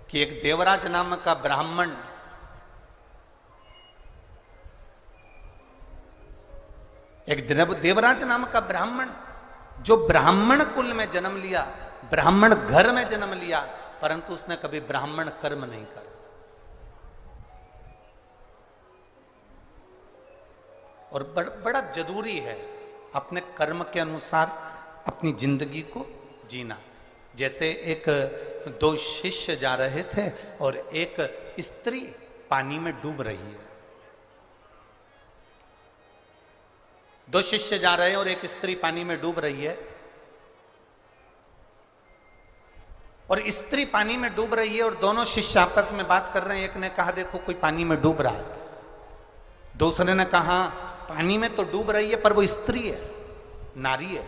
कि एक देवराज नाम का ब्राह्मण देवराज नाम का ब्राह्मण जो ब्राह्मण कुल में जन्म लिया, ब्राह्मण घर में जन्म लिया, परंतु उसने कभी ब्राह्मण कर्म नहीं करा। और बड़ा जरूरी है अपने कर्म के अनुसार अपनी जिंदगी को जीना। जैसे एक दो शिष्य जा रहे थे और एक स्त्री पानी में डूब रही है। दो शिष्य जा रहे हैं और एक स्त्री पानी में डूब रही है। और स्त्री पानी में डूब रही है और दोनों शिष्य आपस में बात कर रहे हैं। एक ने कहा देखो कोई पानी में डूब रहा है। दूसरे ने कहा पानी में तो डूब रही है पर वो स्त्री है, नारी है।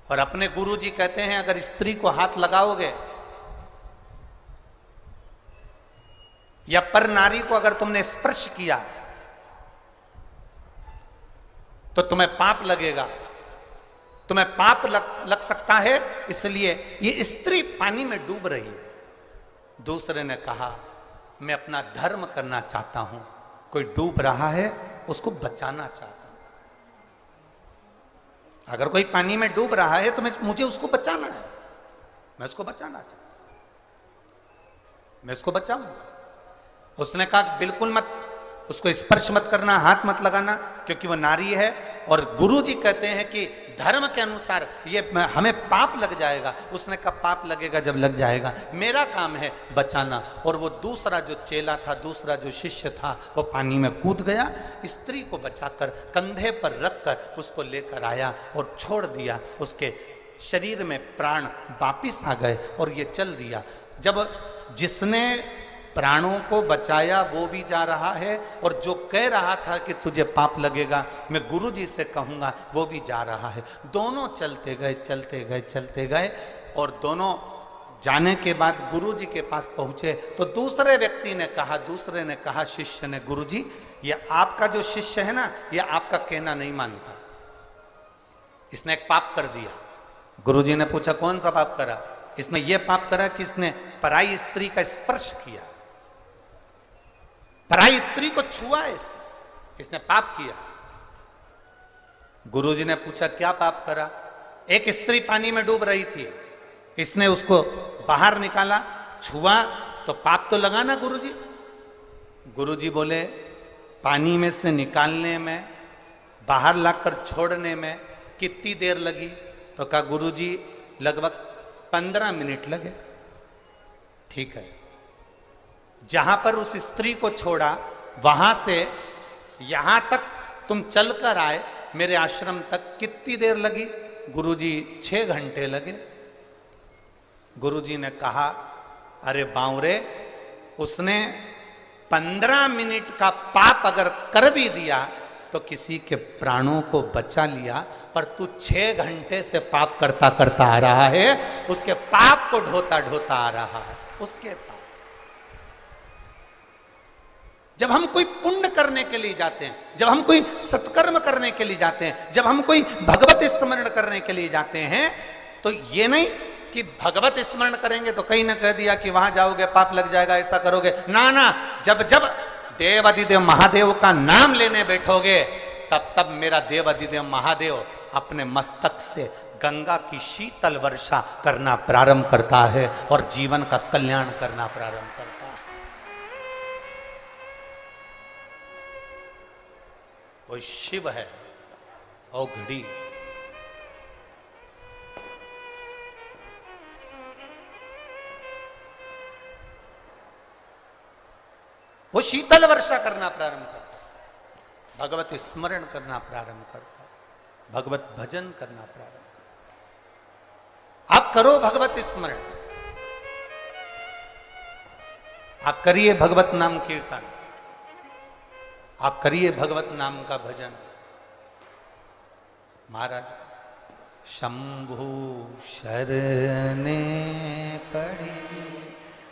और अपने गुरुजी कहते हैं अगर स्त्री को हाथ लगाओगे या पर नारी को अगर तुमने स्पर्श किया तो तुम्हें पाप लगेगा, तुम्हें पाप लग सकता है, इसलिए ये स्त्री पानी में डूब रही है। दूसरे ने कहा मैं अपना धर्म करना चाहता हूं, कोई डूब रहा है उसको बचाना चाहता हूं। अगर कोई पानी में डूब रहा है तो मुझे उसको बचाना है, मैं उसको बचाना चाहता हूं, मैं उसको बचाऊंगा। उसने कहा बिल्कुल मत, उसको स्पर्श मत करना, हाथ मत लगाना, क्योंकि वो नारी है। और गुरुजी कहते हैं कि धर्म के अनुसार ये हमें पाप लग जाएगा। उसने कहा पाप लगेगा जब लग जाएगा, मेरा काम है बचाना। और वो दूसरा जो चेला था, दूसरा जो शिष्य था, वो पानी में कूद गया, स्त्री को बचाकर कंधे पर रखकर उसको लेकर आया और छोड़ दिया। उसके शरीर में प्राण वापिस आ गए और ये चल दिया। जब जिसने प्राणों को बचाया वो भी जा रहा है और जो कह रहा था कि तुझे पाप लगेगा, मैं गुरुजी से कहूंगा, वो भी जा रहा है। दोनों चलते गए चलते गए चलते गए और दोनों जाने के बाद गुरुजी के पास पहुंचे तो दूसरे व्यक्ति ने कहा, शिष्य ने, गुरुजी ये आपका जो शिष्य है ना, ये आपका कहना नहीं मानता, इसने एक पाप कर दिया। गुरुजी ने पूछा कौन सा पाप करा? इसने ये पाप करा कि इसने पराई स्त्री का स्पर्श किया, पराई स्त्री को छुआ है, इसने पाप किया। गुरुजी ने पूछा क्या पाप करा? एक स्त्री पानी में डूब रही थी, इसने उसको बाहर निकाला, छुआ तो पाप तो लगा ना गुरुजी? गुरुजी बोले पानी में से निकालने में, बाहर लाकर छोड़ने में कितनी देर लगी? तो कहा गुरुजी लगभग 15 मिनट लगे। ठीक है, जहां पर उस स्त्री को छोड़ा वहां से यहां तक तुम चलकर आए मेरे आश्रम तक, कितनी देर लगी? गुरुजी 6 घंटे लगे। गुरुजी ने कहा अरे बावरे, उसने 15 मिनट का पाप अगर कर भी दिया तो किसी के प्राणों को बचा लिया, पर तू 6 घंटे से पाप करता करता आ रहा है, उसके पाप को ढोता ढोता आ रहा है, उसके पाप। जब हम कोई पुण्य करने के लिए जाते हैं, जब हम कोई सत्कर्म करने के लिए जाते हैं, जब हम कोई भगवत स्मरण करने के लिए जाते हैं, तो ये नहीं कि भगवत स्मरण करेंगे तो कहीं ना कह दिया कि वहां जाओगे पाप लग जाएगा, ऐसा करोगे ना ना। जब जब देव अधिदेव महादेव का नाम लेने बैठोगे तब तब मेरा देव अधिदेव महादेव अपने मस्तक से गंगा की शीतल वर्षा करना प्रारंभ करता है और जीवन का कल्याण करना प्रारंभ करता है। वो शिव है औघड़ी। वो शीतल वर्षा करना प्रारंभ करता है, भगवत स्मरण करना प्रारंभ करता है, भगवत भजन करना प्रारंभ करता है। आप करो भगवत स्मरण, आप करिए भगवत नाम कीर्तन, आप करिए भगवत नाम का भजन। महाराज शंभु शरणे पड़ी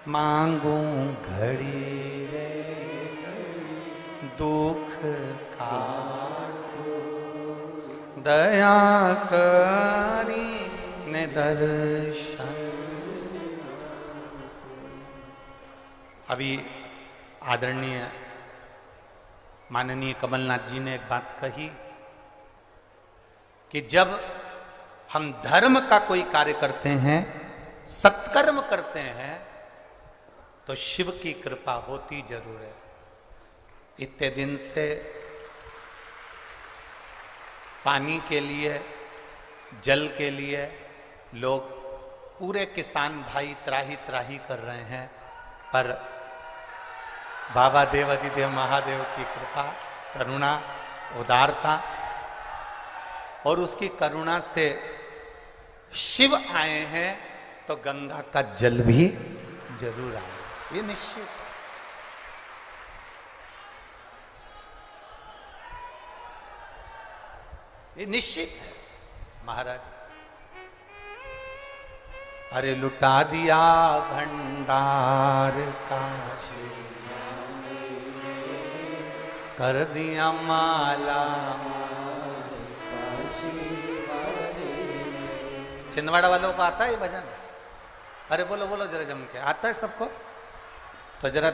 मांगू घड़ी रे, दुख काटो दया करी ने दर्शन। अभी आदरणीय माननीय कमलनाथ जी ने एक बात कही कि जब हम धर्म का कोई कार्य करते हैं, सत्कर्म करते हैं, तो शिव की कृपा होती जरूर है। इतने दिन से पानी के लिए, जल के लिए लोग, पूरे किसान भाई त्राही त्राही कर रहे हैं, पर बाबा देवाधिदेव महादेव की कृपा, करुणा, उदारता और उसकी करुणा से शिव आए हैं तो गंगा का जल भी जरूर आए, ये निश्चित है। ये निश्चित है महाराज। अरे लुटा दिया भंडार काशी, कर दिया माला छिंदवाड़ा वालों को आता है ये भजन? अरे बोलो बोलो जरा जम के, आता है सबको? तो जरा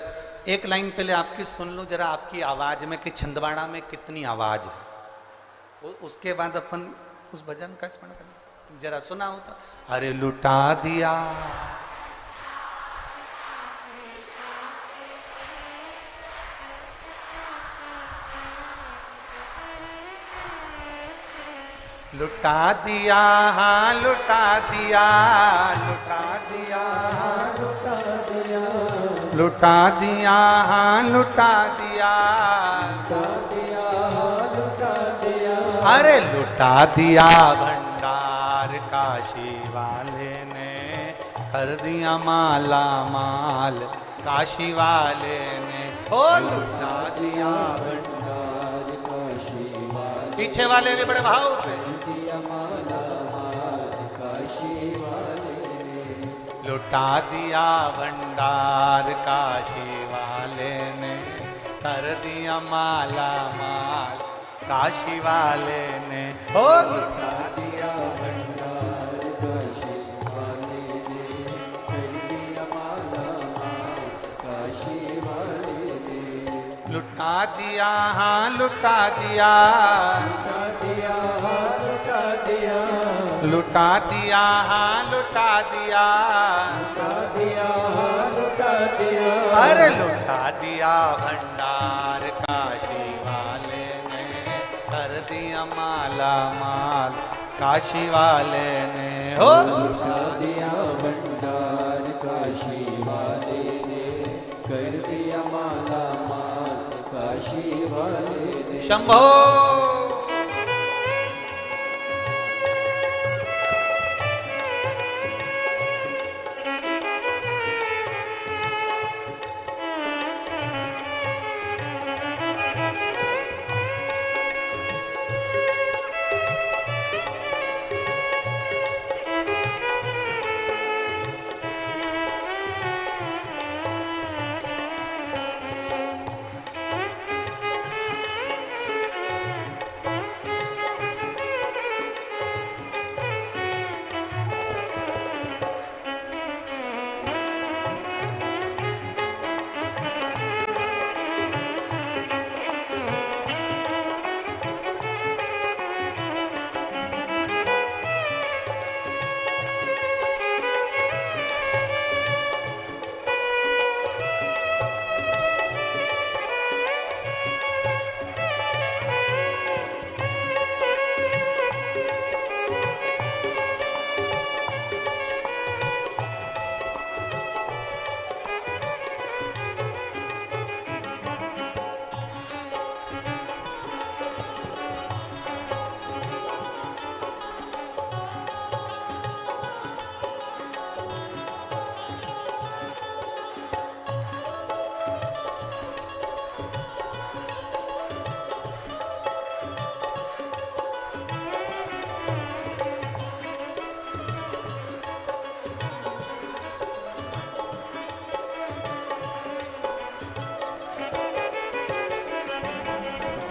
एक लाइन पहले आपकी सुन लो जरा, आपकी आवाज में कि छिंदवाड़ा में कितनी आवाज है, उसके बाद अपन उस भजन का स्मरण करें। जरा सुना हो तो। अरे लुटा दिया लुटा दिया, हाँ लुटा दिया, लुटा दिया, लुटा दिया, लुटा दिया, हाँ लुटा दिया, लुटा दिया, लुटा दिया, अरे लुटा दिया भंडार काशी वाले ने, कर दिया माला माल काशी वाले ने, ओ लुटा दिया भंडार काशी वाले। पीछे वाले भी बड़े भाव से लुटा दिया भंडार काशी वाले ने, कर दिया माला माल काशी वाले ने, ओ लुटा दिया भंडार काशी वाले ने, कर दिया माला माल काशी वाले ने, लुटा दिया, हाँ लुटा दिया, लुटा दिया, हाँ लुटा दिया, लुटा दिया, हाँ लुटा दिया, लुटा दिया, हाँ लुटा दिया, अरे लुटा दिया भंडार काशी वाले ने, कर दिया माला माल काशी वाले ने, हो लुटा दिया भंडार काशी वाले ने, कर दिया माला माल काशी वाले ने। शंभो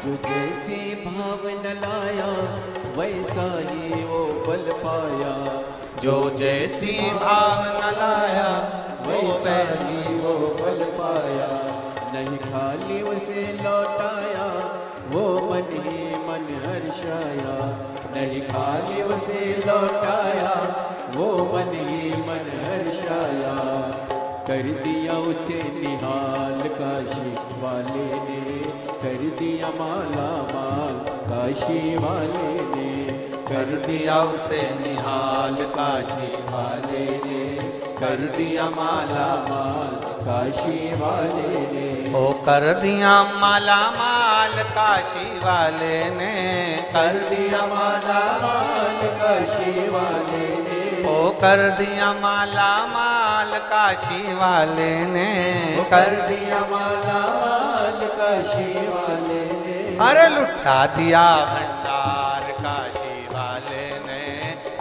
जो जैसे भाव न लाया वैसा ही वो फल पाया, जो जैसी भाव न लाया वैसा ही वो फल पाया। मन हर्षाया, कर दिया उसे निहाल काशी वाले ने, कर दिया माला माल काशी वाले ने, कर दिया उसे निहाल काशी वाले ने, कर दिया माला माल काशी वाले ने, ओ कर दिया माला माल काशी वाले ने, कर दिया माला माल काशी वाले ने, ओ कर दिया माला माल काशी वाले ने, कर दिया माला माल काशी वाले ने, अरे लुटा दिया भंडार काशी वाले ने,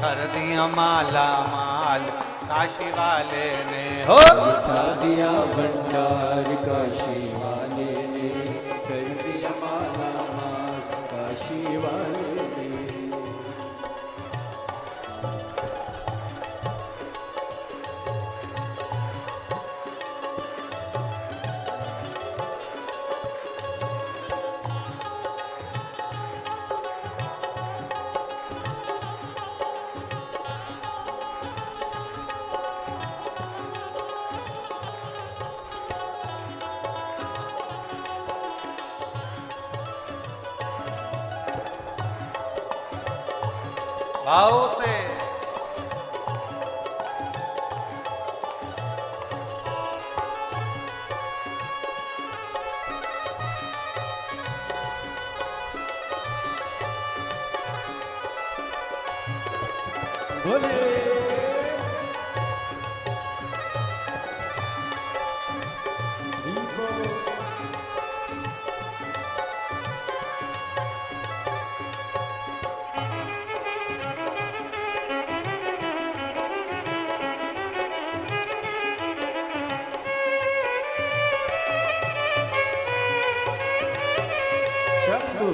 कर दिया माला माल काशी वाले ने, हो लुटा दिया भंडार काशी वाले ने, कर दिया माला माल काशी वाले ने। भाव से बोले शंभू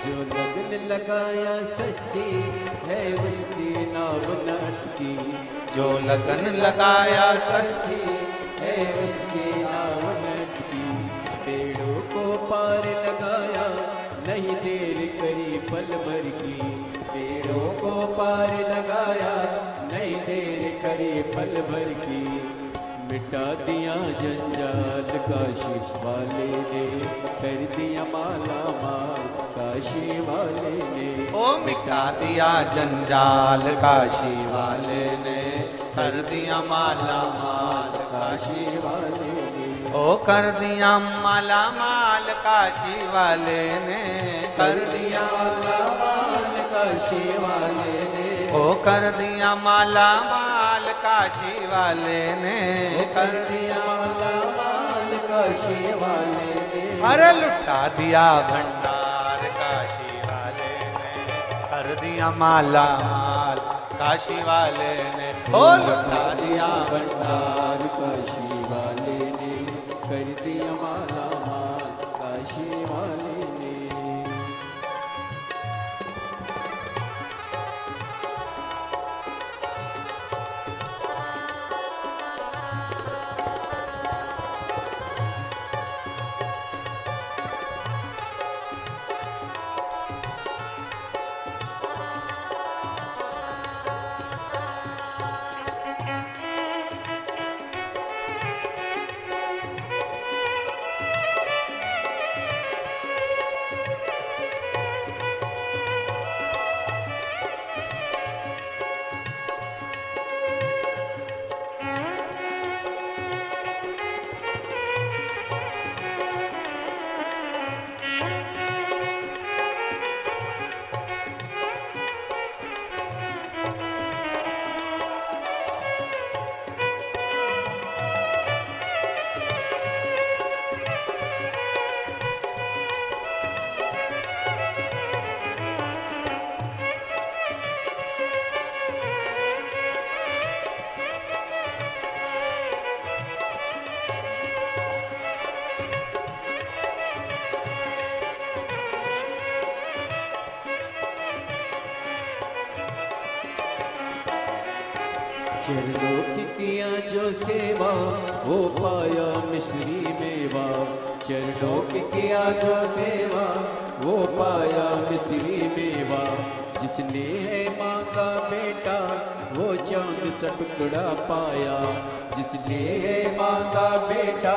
जो लगन लगाया सच्ची है उसकी नाव न अटकी, जो लगन लगाया सच्ची है उसकी नाव न अटकी, पेड़ों को पार लगाया नहीं देर करी पल भर की, पेड़ों को पार लगाया नहीं देर करी पल भर की, मिटा दिया जंजाल काशी वाले ने, कर दिया माला माल काशी वाले ने, ओ मिटा दिया जंजाल काशी वाले ने, कर दिया माला माल काशी वाले ने, ओ कर दिया माला माल काशी वाले ने, कर दिया माला माल काशी वाले ने, ओ कर दिया माला माल काशी वाले ने, कर दिया माला माल काशी वाले ने, अरे लुटा दिया भंडार काशी वाले ने, कर दिया माला माल काशी वाले ने, ओ लुटा दिया भंडार काशी वाले ने, कर दिया माला माल काशी वाले ने। चरणों की किया जो सेवा वो पाया मिश्री मेवा। चरणों की किया जो सेवा वो पाया मिश्री मेवा। जिसने है माँ का बेटा वो चांद सा टुकड़ा पाया। जिसने है माँ का बेटा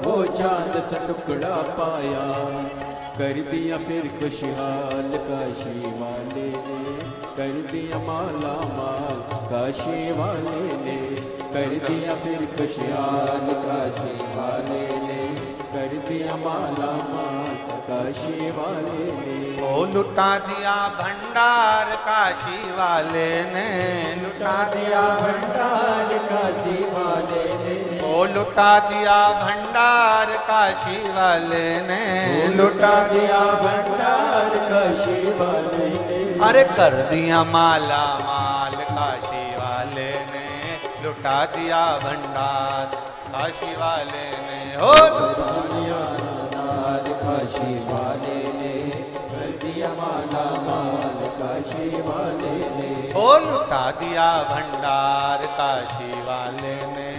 वो चांद सा टुकड़ा पाया। कर दिया फिर खुशहाल काशी वाले ने, कर दिया माला माल काशी वाले ने। कर दिया फिर खुशहाल काशी वाले ने, कर दिया माला माल काशी वाले ने। ओ लुटा दिया भंडार काशी वाले ने, लुटा दिया भंडार काशी वाले ने। ओ लुटा दिया भंडार काशी वाले ने, लुटा दिया भंडार काशी वाले ने। अरे कर दिया माला माल काशी वाले ने, लुटा दिया भंडार काशी वाले ने। हो लुटा दिया माल काशी वाले ने, कर दिया माला माल काशी वाले ने। ओ लुटा दिया भंडार काशी वाले ने,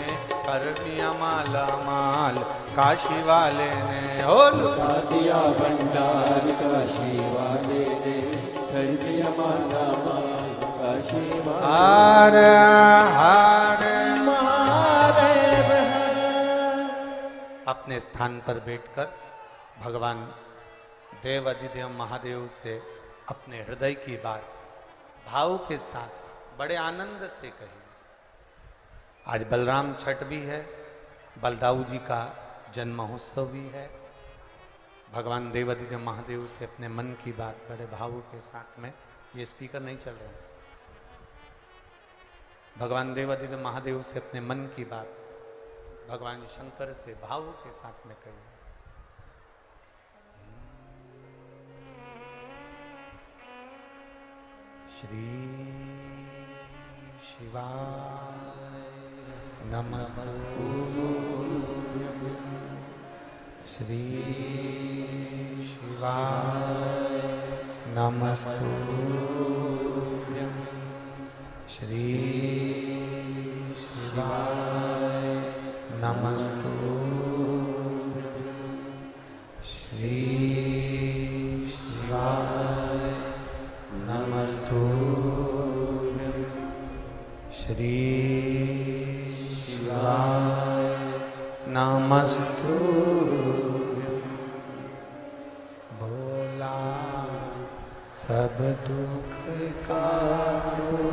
कर दिया माला माल काशी वाले ने। हो लुटा दिया भंडार काशी वाले ने, कर दिया माला माल काशी वाले। हार हार महादेव। अपने स्थान पर बैठकर भगवान देव अधिदेव महादेव से अपने हृदय की बात भाव के साथ बड़े आनंद से कही। आज बलराम छठ भी है, बलदाऊ जी का जन्म महोत्सव भी है। भगवान देव अधिदेव महादेव से अपने मन की बात बड़े भाव के साथ में, ये स्पीकर नहीं चल रहे हैं, भगवान देव अधिदेव महादेव से अपने मन की बात भगवान शंकर से भाव के साथ में कही। श्री शिवाय नमस्तुभ्यं, श्री शिवाय नमस्तुभ्यं, श्री शिवाय नमस्तुभ्यं, श्री शिवाय नमस्तुभ्यं, श्री शिवाय नमस्तुभ्यं। भोला सब दुख काटो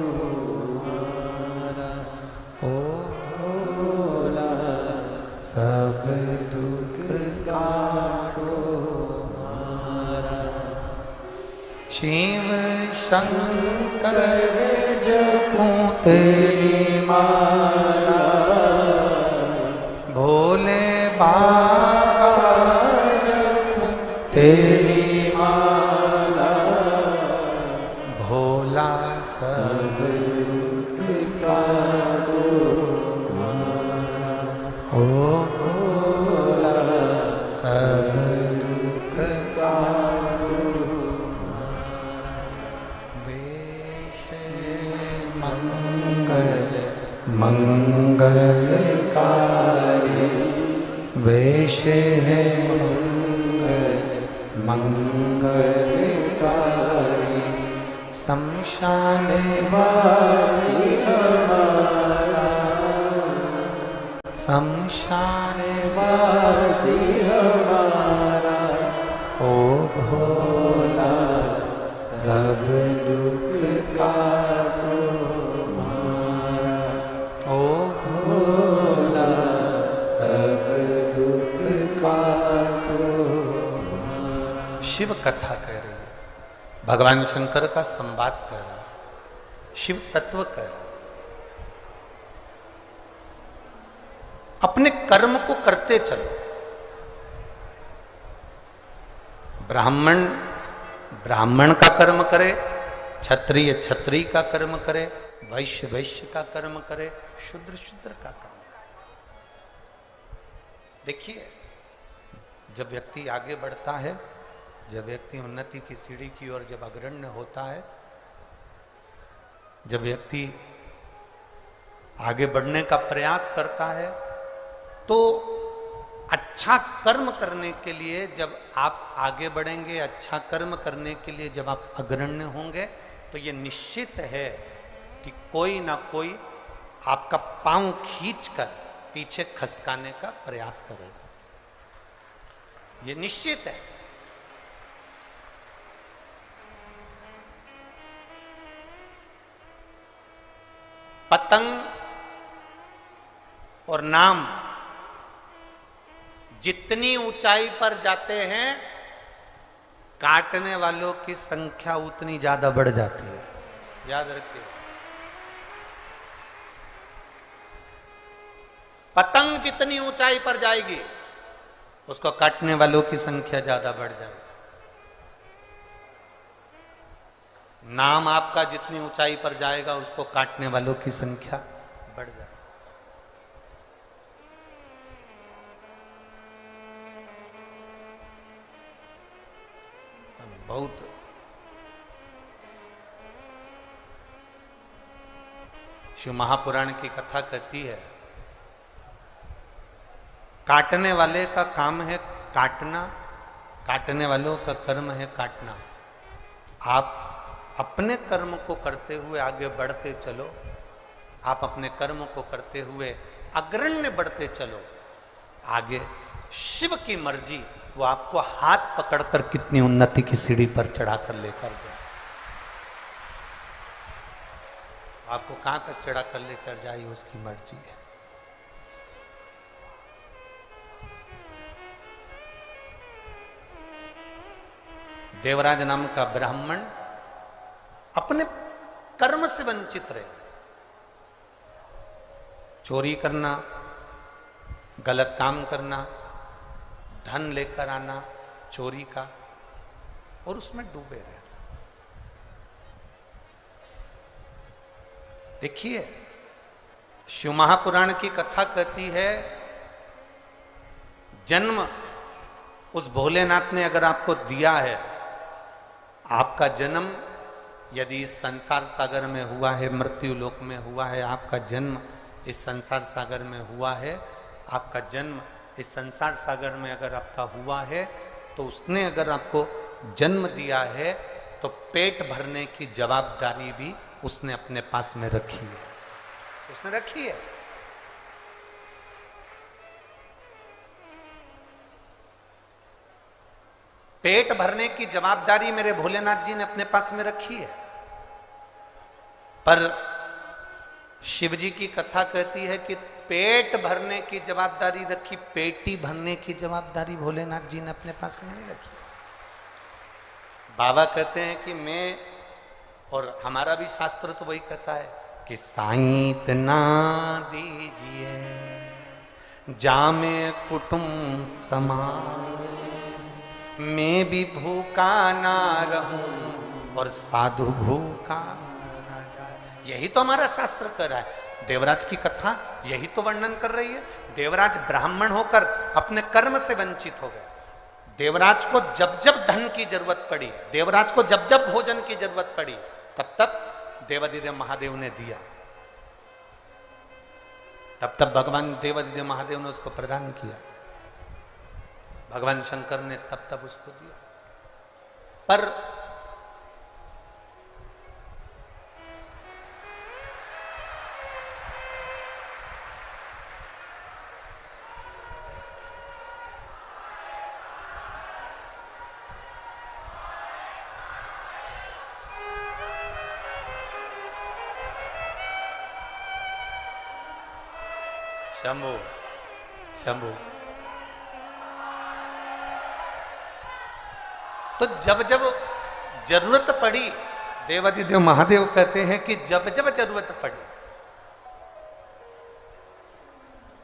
हमारा, ओ भोला सब दुख काटो हमारा। शिव शंकर जपूं तेरी माला, भोले बाबा जपूं तेरी माला। भोला सब दुख काटो हमारा, ओ भोला सब दुख काटो। वेश मंगल मंगलकारी, वेश है मंगल मंगलकारी। शमशान वासी हमारा, शमशान वासी हमारा। ओ भोला सब दुख काटो हमारा, ओ भोला सब दुख काटो हमारा। शिव कथा कह रही है, भगवान शंकर का संवाद कर रहा है, शिव तत्व कर रहा है। अपने कर्म को करते चलो। ब्राह्मण ब्राह्मण का कर्म करे, क्षत्रिय क्षत्रिय का कर्म करे, वैश्य वैश्य का कर्म करे, शूद्र शूद्र का कर्म करे। देखिए, जब व्यक्ति आगे बढ़ता है, जब व्यक्ति उन्नति की सीढ़ी की ओर जब अग्रण्य होता है, जब व्यक्ति आगे बढ़ने का प्रयास करता है, तो अच्छा कर्म करने के लिए जब आप आगे बढ़ेंगे, अच्छा कर्म करने के लिए जब आप अग्रण्य होंगे, तो ये निश्चित है कि कोई ना कोई आपका पांव खींचकर पीछे खसकाने का प्रयास करेगा। ये निश्चित है। पतंग और नाम जितनी ऊंचाई पर जाते हैं, काटने वालों की संख्या उतनी ज्यादा बढ़ जाती है। याद रखिए, पतंग जितनी ऊंचाई पर जाएगी, उसको काटने वालों की संख्या ज्यादा बढ़ जाएगी। नाम आपका जितनी ऊंचाई पर जाएगा, उसको काटने वालों की संख्या बढ़ जाएगी। बहुत शिव महापुराण की कथा कहती है, काटने वाले का काम है काटना, काटने वालों का कर्म है काटना। आप अपने कर्म को करते हुए आगे बढ़ते चलो, आप अपने कर्म को करते हुए अग्रण्य बढ़ते चलो। आगे शिव की मर्जी, वो आपको हाथ पकड़कर कितनी उन्नति की सीढ़ी पर चढ़ाकर लेकर जाए, आपको कहां तक चढ़ाकर लेकर जाए, उसकी मर्जी है। देवराज नाम का ब्राह्मण अपने कर्म से वंचित रहे। चोरी करना, गलत काम करना, धन लेकर आना चोरी का, और उसमें डूबे रहे। देखिए, शिव महापुराण की कथा कहती है, जन्म उस भोलेनाथ ने अगर आपको दिया है, आपका जन्म यदि इस संसार सागर में हुआ है, मृत्यु लोक में हुआ है, आपका जन्म इस संसार सागर में हुआ है, आपका जन्म इस संसार सागर में अगर आपका हुआ है, तो उसने अगर आपको जन्म दिया है, तो पेट भरने की जवाबदारी भी उसने अपने पास में रखी है। उसने रखी है। पेट भरने की जवाबदारी मेरे भोलेनाथ जी ने अपने पास में रखी है। पर शिव जी की कथा कहती है कि पेट भरने की जवाबदारी रखी, पेटी भरने की जवाबदारी भोलेनाथ जी ने अपने पास में नहीं रखी। बाबा कहते हैं कि मैं, और हमारा भी शास्त्र तो वही कहता है कि साईं इतना दीजिए जामे कुटुंब समान, मैं भी भूखा ना रहूं और साधु भूखा ना जाए। यही तो हमारा शास्त्र कह रहा है। देवराज की कथा यही तो वर्णन कर रही है। देवराज ब्राह्मण होकर अपने कर्म से वंचित हो गए। देवराज को जब जब धन की जरूरत पड़ी, देवराज को जब जब भोजन की जरूरत पड़ी, तब तब देवादिदेव महादेव ने दिया। तब तब भगवान देवादिदेव महादेव ने उसको प्रदान किया। भगवान शंकर ने तब तब उसको दिया। पर शंभू शंभू तो जब जब जरूरत पड़ी, देवादिदेव महादेव कहते हैं कि जब जब जरूरत पड़ी,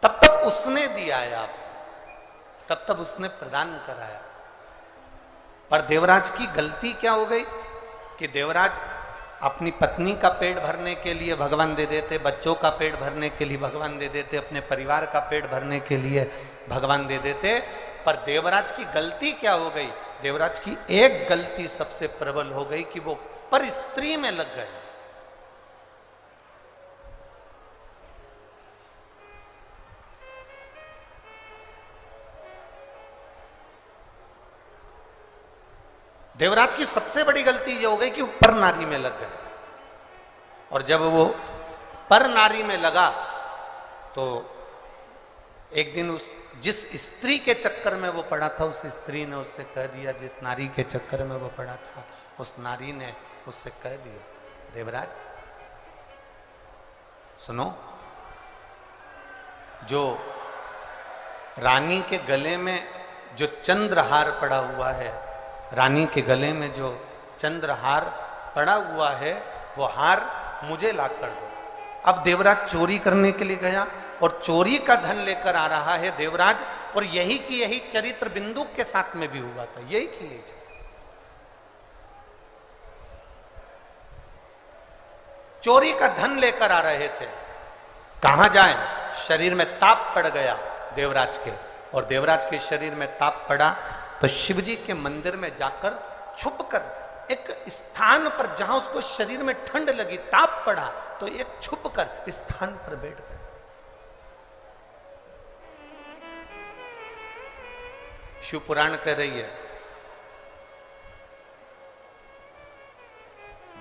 तब तब उसने दिया है, आप तब तब उसने प्रदान कराया। पर देवराज की गलती क्या हो गई कि देवराज अपनी पत्नी का पेट भरने के लिए भगवान दे देते, बच्चों का पेट भरने के लिए भगवान दे देते, अपने परिवार का पेट भरने के लिए भगवान दे देते। पर देवराज की गलती क्या हो गई? देवराज की एक गलती सबसे प्रबल हो गई कि वो पर स्त्री में लग गए। देवराज की सबसे बड़ी गलती ये हो गई कि वो पर नारी में लग गए, और जब वो पर नारी में लगा तो एक दिन उस जिस स्त्री के चक्कर में वो पड़ा था, उस स्त्री ने उससे कह दिया, जिस नारी के चक्कर में वो पड़ा था उस नारी ने उससे कह दिया, देवराज सुनो, जो रानी के गले में जो चंद्रहार पड़ा हुआ है, रानी के गले में जो चंद्रहार पड़ा हुआ है, वो हार मुझे ला कर दो। अब देवराज चोरी करने के लिए गया और चोरी का धन लेकर आ रहा है देवराज, और यही की यही चरित्र बिंदु के साथ में भी हुआ था, यही की यही चोरी का धन लेकर आ रहे थे। कहां जाएं, शरीर में ताप पड़ गया देवराज के, और देवराज के शरीर में ताप पड़ा तो शिवजी के मंदिर में जाकर छुपकर एक स्थान पर, जहां उसको शरीर में ठंड लगी, ताप पड़ा, तो एक छुपकर स्थान पर बैठ गए। शिव पुराण कह रही है,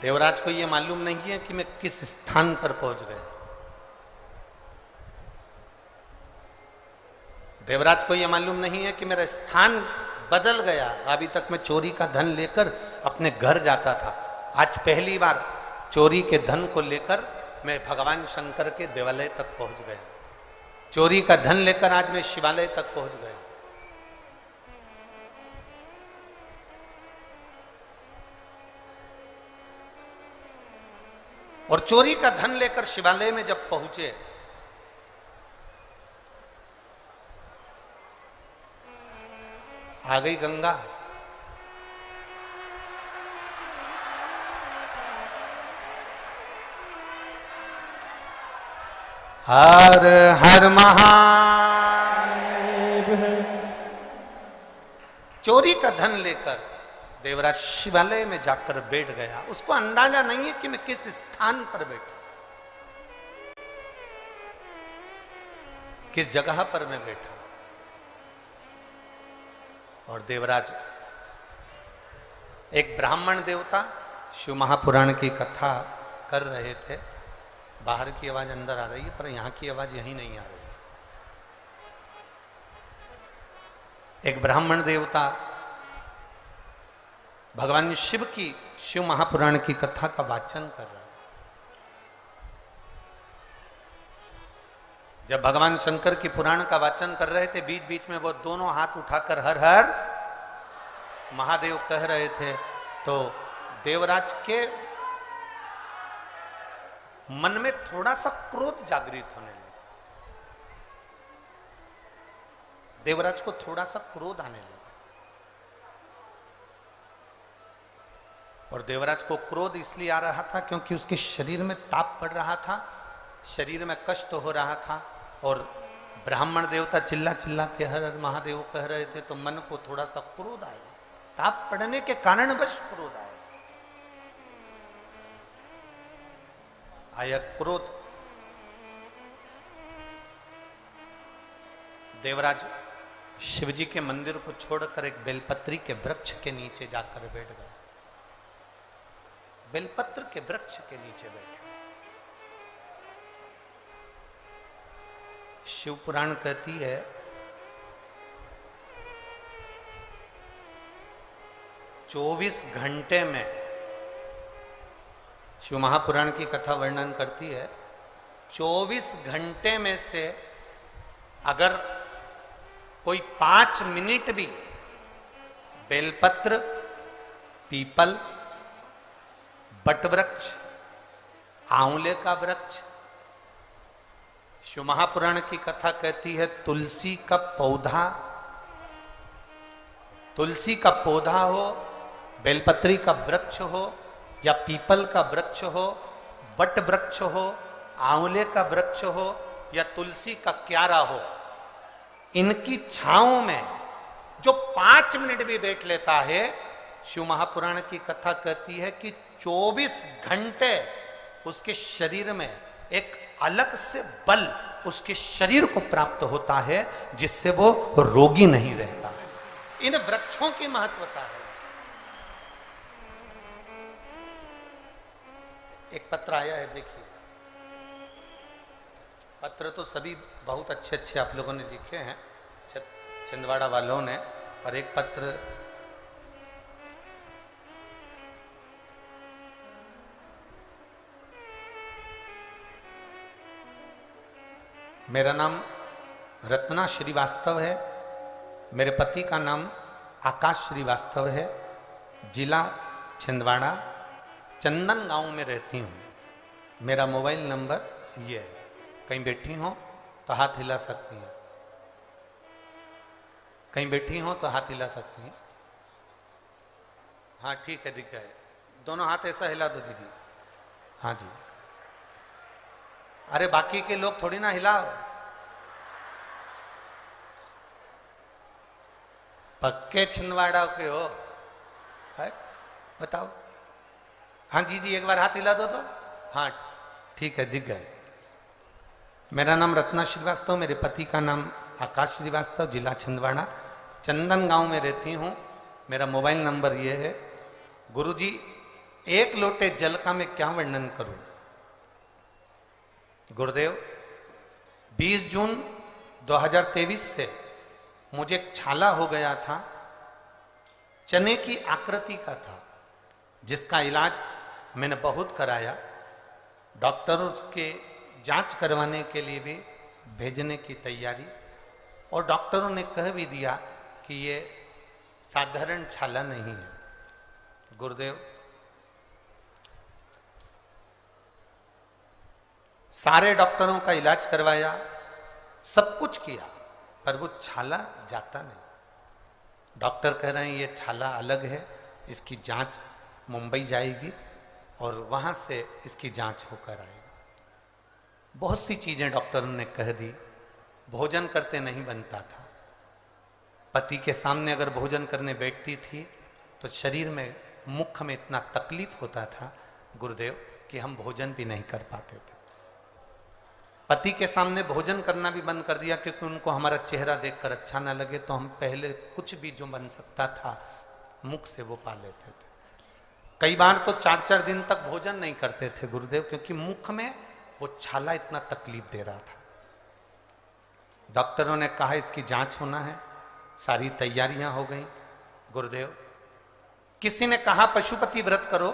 देवराज को यह मालूम नहीं है कि मैं किस स्थान पर पहुंच गया। देवराज को यह मालूम नहीं है कि मेरा स्थान बदल गया। अभी तक मैं चोरी का धन लेकर अपने घर जाता था, आज पहली बार चोरी के धन को लेकर मैं भगवान शंकर के देवालय तक पहुंच गया। चोरी का धन लेकर आज मैं शिवालय तक पहुंच गया। और चोरी का धन लेकर शिवालय में जब पहुंचे, आ गई गंगा। हर हर महादेव। चोरी का धन लेकर देवराज शिवालय में जाकर बैठ गया। उसको अंदाजा नहीं है कि मैं किस स्थान पर बैठा, किस जगह पर मैं बैठा। और देवराज एक ब्राह्मण देवता शिव महापुराण की कथा कर रहे थे। बाहर की आवाज अंदर आ रही है, पर यहां की आवाज यहीं नहीं आ रही। एक ब्राह्मण देवता भगवान शिव की, शिव महापुराण की कथा का वाचन कर रहा है। जब भगवान शंकर की पुराण का वाचन कर रहे थे, बीच बीच में वो दोनों हाथ उठाकर हर हर महादेव कह रहे थे, तो देवराज के मन में थोड़ा सा क्रोध जागृत होने लगा। देवराज को थोड़ा सा क्रोध आने लगा, और देवराज को क्रोध इसलिए आ रहा था क्योंकि उसके शरीर में ताप पड़ रहा था, शरीर में कष्ट हो रहा था, और ब्राह्मण देवता चिल्ला चिल्ला के हर हर महादेव कह रहे थे, तो मन को थोड़ा सा क्रोध आया। ताप पड़ने के कारणवश क्रोध आया। आया क्रोध। देवराज शिवजी के मंदिर को छोड़कर एक बेलपत्री के वृक्ष के नीचे जाकर बैठ गए। बेलपत्र के वृक्ष के नीचे बैठे। शिव पुराण कहती है, चौबीस घंटे में, शिव महापुराण की कथा वर्णन करती है, 24 घंटे में से अगर कोई 5 मिनट भी बेलपत्र, पीपल, बटवृक्ष, आंवले का वृक्ष, शिव महापुराण की कथा कहती है तुलसी का पौधा, तुलसी का पौधा हो, बेलपत्री का वृक्ष हो, या पीपल का वृक्ष हो, बट वृक्ष हो, आंवले का वृक्ष हो, या तुलसी का क्यारा हो, इनकी छांव में जो 5 मिनट भी बैठ लेता है, शिव महापुराण की कथा कहती है कि 24 घंटे उसके शरीर में एक अलग से बल उसके शरीर को प्राप्त होता है, जिससे वो रोगी नहीं रहता है। इन वृक्षों की महत्वता है। एक पत्र आया है, देखिए। पत्र तो सभी बहुत अच्छे अच्छे आप लोगों ने लिखे हैं, छिंदवाड़ा वालों ने, पर एक पत्र मेरा नाम रत्ना श्रीवास्तव है, मेरे पति का नाम आकाश श्रीवास्तव है, जिला छिंदवाड़ा, चंदन गांव में रहती हूँ। मेरा मोबाइल नंबर ये है, कहीं बैठी हो तो हाथ हिला सकती हैं, कहीं बैठी हो तो हाथ हिला सकती हैं। हाँ ठीक है, दिख गए, दोनों हाथ ऐसा हिला दो दीदी। हाँ जी, अरे बाकी के लोग थोड़ी ना हिलाओ, पक्के छिंदवाड़ा के हो, है? बताओ। हाँ जी जी, एक बार हाथ हिला दो तो। हाँ ठीक है, दिख गए। मेरा नाम रत्ना श्रीवास्तव, मेरे पति का नाम आकाश श्रीवास्तव, जिला छिंदवाड़ा, चंदन गांव में रहती हूँ। मेरा मोबाइल नंबर ये है। गुरुजी, एक लोटे जल का मैं क्या वर्णन करूं? गुरुदेव, 20 जून 2023 से मुझे एक छाला हो गया था, चने की आकृति का था, जिसका इलाज मैंने बहुत कराया। डॉक्टरों के जांच करवाने के लिए भी भेजने की तैयारी, और डॉक्टरों ने कह भी दिया कि ये साधारण छाला नहीं है। गुरुदेव, सारे डॉक्टरों का इलाज करवाया, सब कुछ किया, पर वो छाला जाता नहीं। डॉक्टर कह रहे हैं ये छाला अलग है, इसकी जांच मुंबई जाएगी और वहां से इसकी जांच होकर आएगी। बहुत सी चीजें डॉक्टरों ने कह दी। भोजन करते नहीं बनता था, पति के सामने अगर भोजन करने बैठती थी तो शरीर में, मुख में इतना तकलीफ होता था गुरुदेव कि हम भोजन भी नहीं कर पाते थे। पति के सामने भोजन करना भी बंद कर दिया, क्योंकि उनको हमारा चेहरा देखकर अच्छा ना लगे, तो हम पहले कुछ भी जो बन सकता था मुख से वो पा लेते थे। कई बार तो 4-4 दिन तक भोजन नहीं करते थे गुरुदेव, क्योंकि मुख में वो छाला इतना तकलीफ दे रहा था। डॉक्टरों ने कहा इसकी जांच होना है, सारी तैयारियां हो गई। गुरुदेव, किसी ने कहा पशुपति व्रत करो,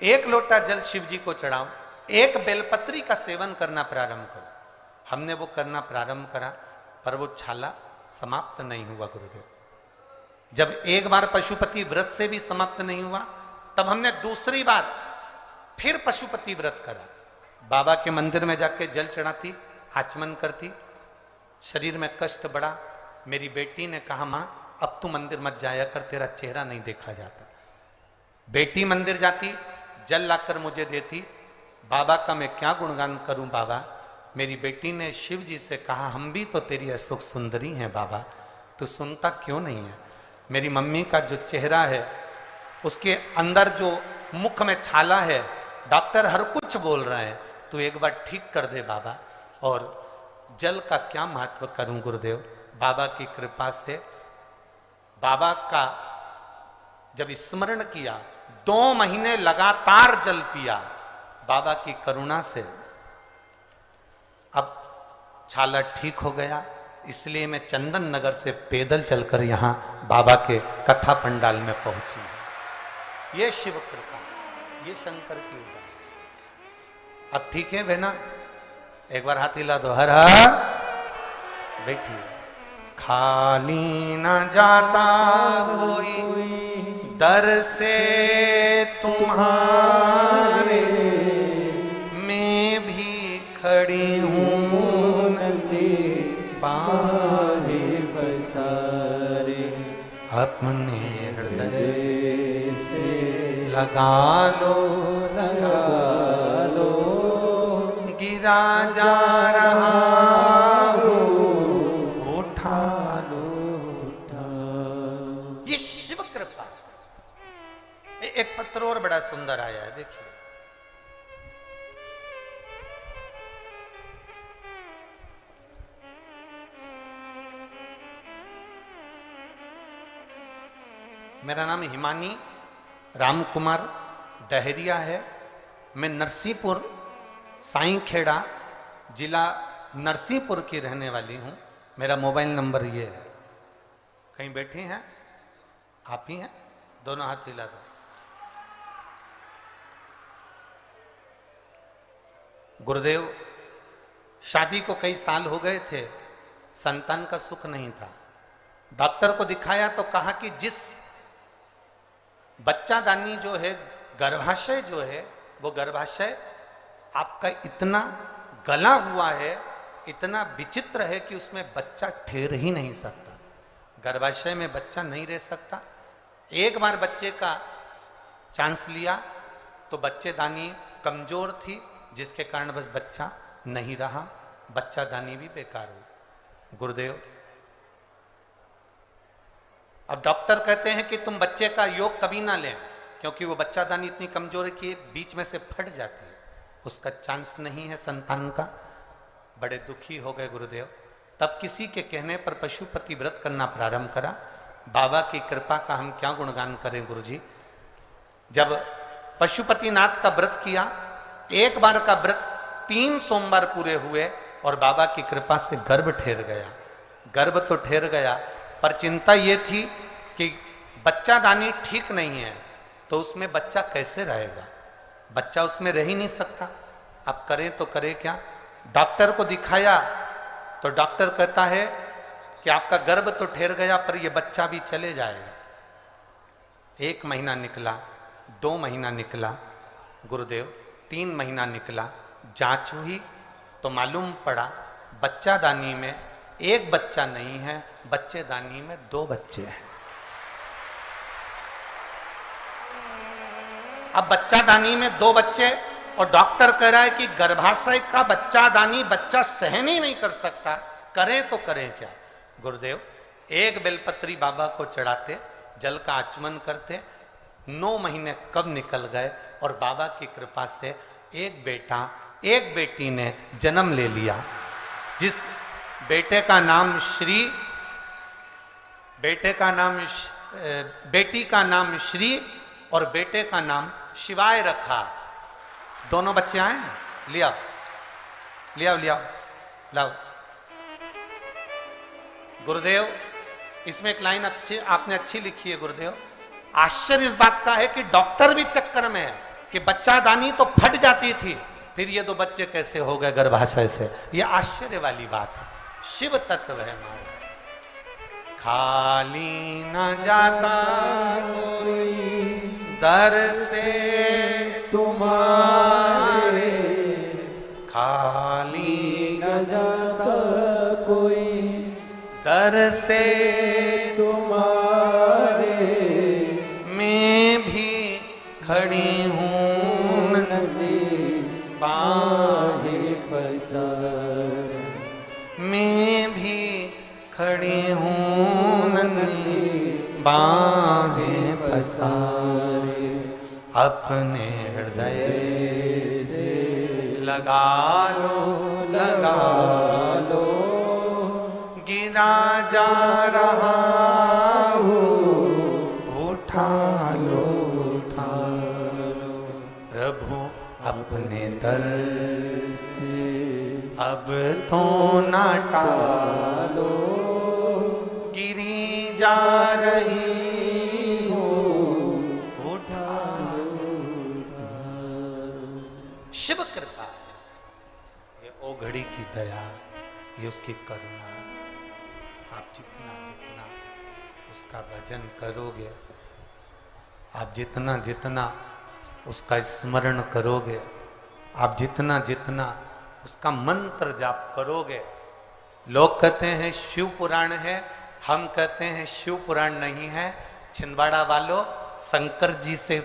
1 लोटा जल शिव जी को चढ़ाओ, 1 बेलपत्री का सेवन करना प्रारंभ करो। हमने वो करना प्रारंभ करा, पर वो छाला समाप्त नहीं हुआ गुरुदेव। जब एक बार पशुपति व्रत से भी समाप्त नहीं हुआ, तब हमने दूसरी बार फिर पशुपति व्रत करा। बाबा के मंदिर में जाके जल चढ़ाती, आचमन करती, शरीर में कष्ट बढ़ा। मेरी बेटी ने कहा, मां अब तू मंदिर मत जाया कर, तेरा चेहरा नहीं देखा जाता। बेटी मंदिर जाती, जल लाकर मुझे देती। बाबा का मैं क्या गुणगान करूं बाबा। मेरी बेटी ने शिव जी से कहा, हम भी तो तेरी अशोक सुंदरी हैं बाबा, तू सुनता क्यों नहीं है। मेरी मम्मी का जो चेहरा है, उसके अंदर जो मुख में छाला है, डॉक्टर हर कुछ बोल रहे हैं, तू एक बार ठीक कर दे बाबा। और जल का क्या महत्व करूं गुरुदेव। बाबा की कृपा से, बाबा का जब स्मरण किया, 2 महीने लगातार जल पिया, बाबा की करुणा से अब छाला ठीक हो गया। इसलिए मैं चंदन नगर से पैदल चलकर यहाँ बाबा के कथा पंडाल में पहुंची। ये शिव कृपा, ये शंकर की उदाहरण। अब ठीक है बहना, एक बार हाथ हिला दो, हर हर। बैठिए। खाली न जाता कोई दर से तुम्हारे, मैं भी खड़ी हूँ नंदे पाहे पसारे। अपने हृदय से लगा लो, लगा लो, गिरा जा रहा हूँ, उठा लो, उठा। ये शिव कृपा। एक पत्र और बड़ा सुंदर आया है, देखिए। मेरा नाम हिमानी राम कुमार डहरिया है। मैं नरसिंहपुर साईंखेड़ा जिला नरसिंहपुर की रहने वाली हूं। मेरा मोबाइल नंबर ये है। कहीं बैठे हैं आप ही हैं? दोनों हाथ हिला दो। गुरुदेव, शादी को कई साल हो गए थे, संतान का सुख नहीं था। डॉक्टर को दिखाया तो कहा कि जिस बच्चादानी जो है, गर्भाशय जो है, वो गर्भाशय आपका इतना गला हुआ है, इतना विचित्र है कि उसमें बच्चा ठहर ही नहीं सकता। गर्भाशय में बच्चा नहीं रह सकता। एक बार बच्चे का चांस लिया तो बच्चेदानी कमजोर थी, जिसके कारण बस बच्चा नहीं रहा, बच्चादानी भी बेकार हुई। गुरुदेव, अब डॉक्टर कहते हैं कि तुम बच्चे का योग कभी ना लें, क्योंकि वो बच्चादानी इतनी कमजोर है कि बीच में से फट जाती है, उसका चांस नहीं है संतान का। बड़े दुखी हो गए गुरुदेव। तब किसी के कहने पर पशुपति व्रत करना प्रारंभ करा। बाबा की कृपा का हम क्या गुणगान करें गुरुजी। जब पशुपतिनाथ का व्रत किया, एक बार का व्रत 3 सोमवार पूरे हुए और बाबा की कृपा से गर्भ ठहर गया। गर्भ तो ठहर गया, पर चिंता ये थी कि बच्चादानी ठीक नहीं है, तो उसमें बच्चा कैसे रहेगा? बच्चा उसमें रह ही नहीं सकता। अब करें तो करें क्या? डॉक्टर को दिखाया तो डॉक्टर कहता है कि आपका गर्भ तो ठहर गया, पर यह बच्चा भी चले जाएगा। 1 महीना निकला, 2 महीना निकला गुरुदेव, 3 महीना निकला। जांच हुई तो मालूम पड़ा बच्चादानी में 1 बच्चा नहीं है, बच्चेदानी में 2 बच्चे हैं। अब बच्चादानी में 2 बच्चे, और डॉक्टर कह रहा है कि गर्भाशय का बच्चादानी बच्चा सहन ही नहीं कर सकता, करें तो करें क्या? गुरुदेव, 1 बेलपत्री बाबा को चढ़ाते, जल का आचमन करते, 9 महीने कब निकल गए और बाबा की कृपा से 1 बेटा 1 बेटी ने जन्म ले लिया। जिस बेटे का नाम बेटी का नाम श्री और बेटे का नाम शिवाय रखा। दोनों बच्चे आए हैं? लिया लाओ। गुरुदेव, इसमें एक लाइन आपने अच्छी लिखी है गुरुदेव। आश्चर्य इस बात का है कि डॉक्टर भी चक्कर में है कि बच्चादानी तो फट जाती थी, फिर ये 2 बच्चे कैसे हो गए गर्भाशय से? ये आश्चर्य वाली बात है। शिव तत्व है हमारा। खाली न जाता कोई दर से तुम्हारे, खाली न जाता कोई दर से तुम्हारे, मैं भी खड़ी हूँ नदी बाहें पसार, मैं भी खड़ी हूँ नन्ही बाहें पसारे, अपने हृदय से लगा लो, गिरा जा रहा हूँ, उठा लो। प्रभु अपने दर से अब तो ना टालो, गिरी जा रही हो, उठा शिव कृपा। ये ओ घड़ी की दया, ये उसकी करुणा। आप जितना उसका भजन करोगे, आप जितना उसका स्मरण करोगे, आप जितना उसका मंत्र जाप करोगे। लोग कहते हैं शिव पुराण है, हम कहते हैं शिव पुराण नहीं है। छिंदवाड़ा वालों, शंकर जी से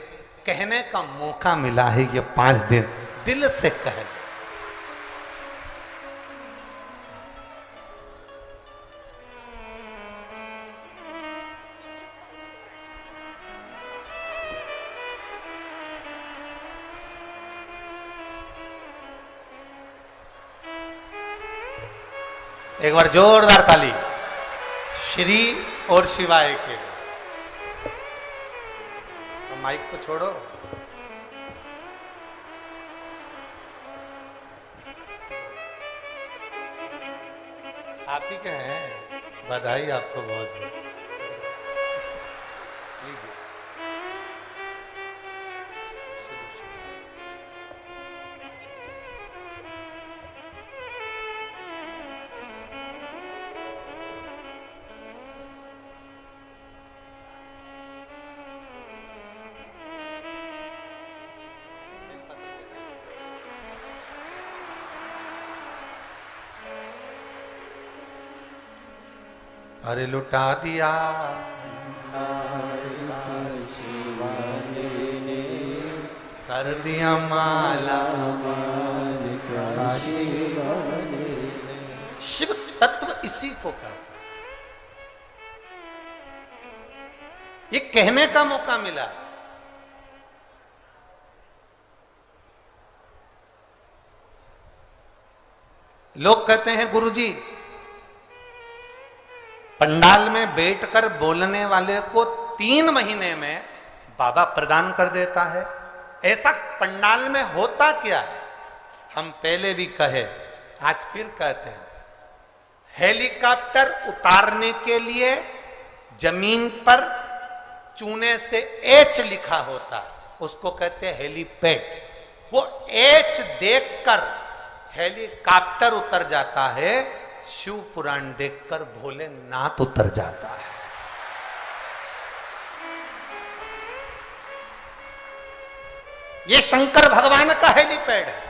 कहने का मौका मिला है ये 5 दिन, दिल से कहे। एक बार जोरदार ताली श्री और शिवाय के। तो माइक को छोड़ो। कार्तिक हैं, बधाई आपको बहुत बहुत। लीजिए। अरे लुटा दिया कर दिया माला, शिव तत्व इसी को कहता है। ये कहने का मौका मिला। लोग कहते हैं गुरुजी, पंडाल में बैठकर बोलने वाले को 3 महीने में बाबा प्रदान कर देता है। ऐसा पंडाल में होता क्या है? हम पहले भी कहे, आज फिर कहते हैं, हेलीकॉप्टर उतारने के लिए जमीन पर चूने से एच लिखा होता है, उसको कहते हैं हेलीपैड। वो एच देखकर हेलीकॉप्टर उतर जाता है, शिव पुराण देखकर भोलेनाथ उतर जाता है। ये शंकर भगवान का हेलीपैड है।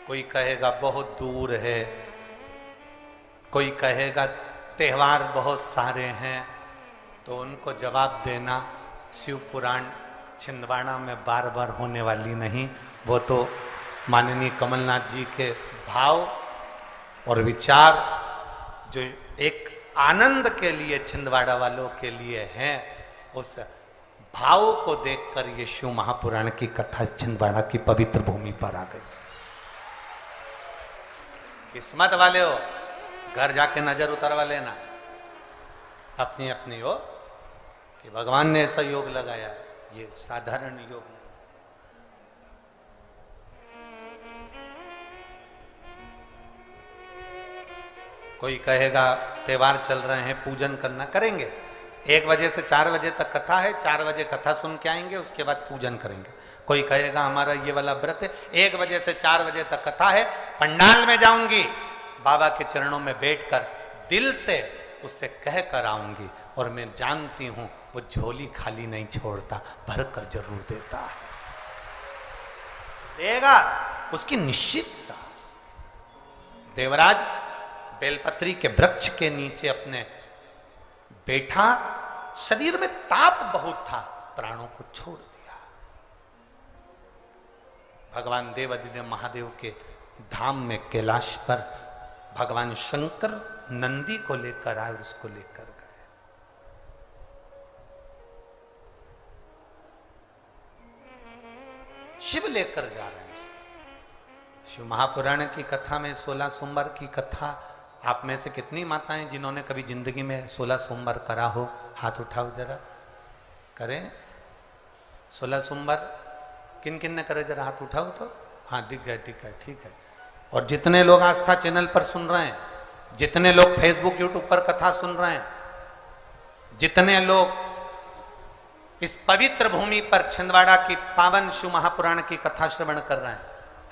कोई कहेगा बहुत दूर है, कोई कहेगा त्योहार बहुत सारे हैं, तो उनको जवाब देना, शिव पुराण छिंदवाड़ा में बार बार होने वाली नहीं। वो तो माननीय कमलनाथ जी के भाव और विचार जो एक आनंद के लिए छिंदवाड़ा वालों के लिए हैं, उस भाव को देखकर ये शिव महापुराण की कथा छिंदवाड़ा की पवित्र भूमि पर आ गई। किस्मत वाले हो, घर जाके नजर उतरवा लेना अपनी अपनी हो कि भगवान ने ऐसा योग लगाया, ये साधारण योग नहीं। कोई कहेगा त्योहार चल रहे हैं, पूजन करना, करेंगे। 1 बजे से 4 बजे तक कथा है, 4 बजे कथा सुन के आएंगे, उसके बाद पूजन करेंगे। कोई कहेगा हमारा ये वाला व्रत है, 1 बजे से 4 बजे तक कथा है, पंडाल में जाऊंगी, बाबा के चरणों में बैठकर दिल से उससे कह कर आऊंगी, और मैं जानती हूं वो झोली खाली नहीं छोड़ता, भर कर जरूर देता है, देगा, उसकी निश्चितता। देवराज बेलपत्री के वृक्ष के नीचे अपने बैठा, शरीर में ताप बहुत था, प्राणों को छोड़ दिया। भगवान देवाधिदेव महादेव के धाम में कैलाश पर भगवान शंकर नंदी को लेकर आए, उसको लेकर गए। शिव लेकर जा रहे हैं। शिव महापुराण की कथा में 16 सोमवार की कथा, आप में से कितनी माताएं जिन्होंने कभी जिंदगी में 16 सोमवार करा हो, हाथ उठाओ जरा, करें 16 सोमवार किन किन ने करे, जरा हाथ उठाओ तो। हाँ दिख गए, ठीक है, ठीक है। और जितने लोग आस्था चैनल पर सुन रहे हैं, जितने लोग फेसबुक यूट्यूब पर कथा सुन रहे हैं, जितने लोग इस पवित्र भूमि पर छिंदवाड़ा की पावन शिव महापुराण की कथा श्रवण कर रहे हैं,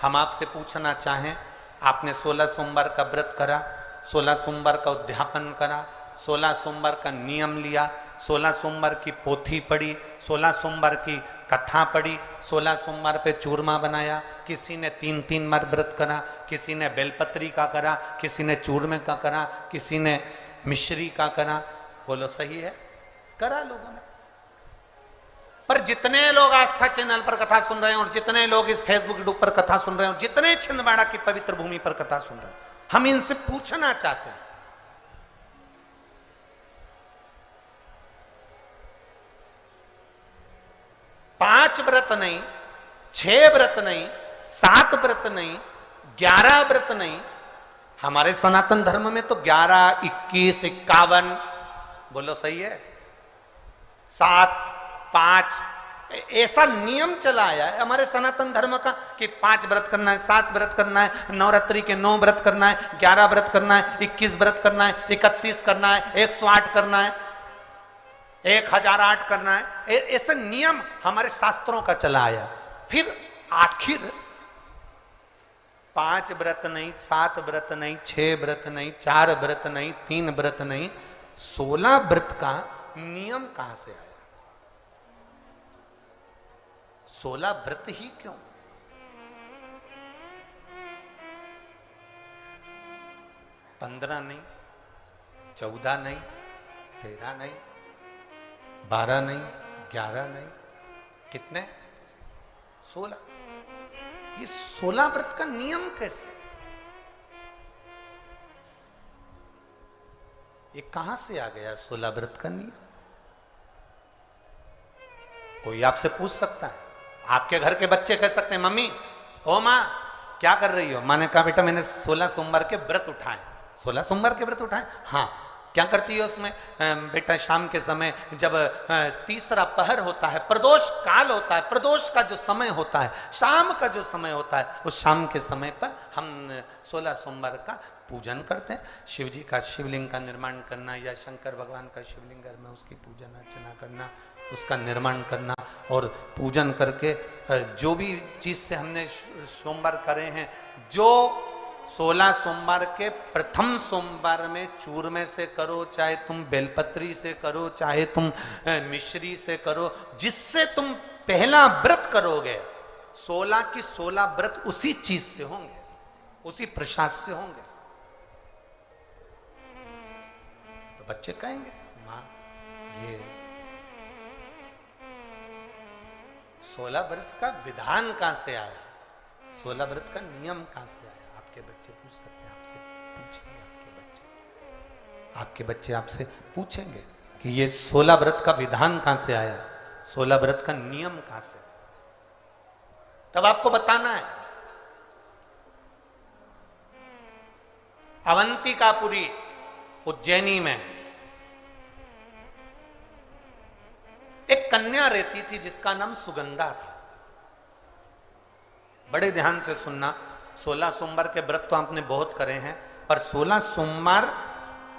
हम आपसे पूछना चाहें, आपने 16 सोमवार का व्रत करा, 16 सोमवार का उद्यापन करा, 16 सोमवार का नियम लिया, 16 सोमवार की पोथी पढ़ी, 16 सोमवार की कथा पढ़ी, 16 सोमवार पे चूरमा बनाया, किसी ने 3-3 बार व्रत करा, किसी ने बेलपत्री का करा, किसी ने चूरमे का करा, किसी ने मिश्री का करा। बोलो सही है, करा लोगों ने। पर जितने लोग आस्था चैनल पर कथा सुन रहे हैं, और जितने लोग इस फेसबुक यूट्यूब पर कथा सुन रहे हैं, और जितने छिंदवाड़ा की पवित्र भूमि पर कथा सुन रहे हैं, हम इनसे पूछना चाहते हैं, पांच व्रत नहीं, 6 व्रत नहीं, 7 व्रत नहीं, 11 व्रत नहीं, हमारे सनातन धर्म में तो 11, 21, 51, बोलो सही है, 7, 5 ऐसा नियम चला आया है हमारे सनातन धर्म का कि 5 व्रत करना है, 7 व्रत करना है, नवरात्रि के 9 व्रत करना है, 11 व्रत करना है, 21 व्रत करना है, 31 करना है, 108 करना है, 1008 करना है। ऐसा नियम हमारे शास्त्रों का चला आया। फिर आखिर 5 व्रत नहीं, 7 व्रत नहीं, 6 व्रत नहीं, 4 व्रत नहीं, 3 व्रत नहीं, 16 व्रत का नियम कहां से आया? 16 व्रत ही क्यों? 15 नहीं, 14 नहीं, 13 नहीं, 12 नहीं, 11 नहीं, कितने? 16। ये 16 व्रत का नियम कैसे? ये कहां से आ गया 16 व्रत का नियम? कोई आपसे पूछ सकता है, आपके घर के बच्चे कह सकते हैं, मम्मी ओ माँ क्या कर रही हो? माँ ने कहा बेटा मैंने 16 सोमवार के व्रत उठाए। 16 सोमवार के व्रत उठाए? हाँ। क्या करती है उसमें? बेटा शाम के समय जब तीसरा पहर होता है, प्रदोष काल होता है, प्रदोष का जो समय होता है, शाम का जो समय होता है, उस शाम के समय पर हम 16 सोमवार का पूजन करते हैं। शिव जी का शिवलिंग का निर्माण करना या शंकर भगवान का शिवलिंग घर में उसकी पूजन अर्चना करना, उसका निर्माण करना और पूजन करके जो भी चीज से हमने सोमवार करे हैं, जो 16 सोमवार के प्रथम सोमवार में चूरमे से करो, चाहे तुम बेलपत्री से करो, चाहे तुम मिश्री से करो, जिससे तुम पहला व्रत करोगे, 16 की 16 व्रत उसी चीज से होंगे, उसी प्रसाद से होंगे। तो बच्चे कहेंगे मां ये 16 व्रत का विधान कहां से आया? 16 व्रत का नियम कहां से आया? आपके बच्चे पूछ सकते हैं, आपसे पूछेंगे, आपके बच्चे आपसे पूछेंगे कि ये 16 व्रत का विधान कहां से आया, 16 व्रत का नियम कहां से? तब आपको बताना है। अवंतिकापुरी उज्जैनी में एक कन्या रहती थी जिसका नाम सुगंधा था। बड़े ध्यान से सुनना, 16 सोमवार के व्रत तो आपने बहुत करे हैं, पर 16 सोमवार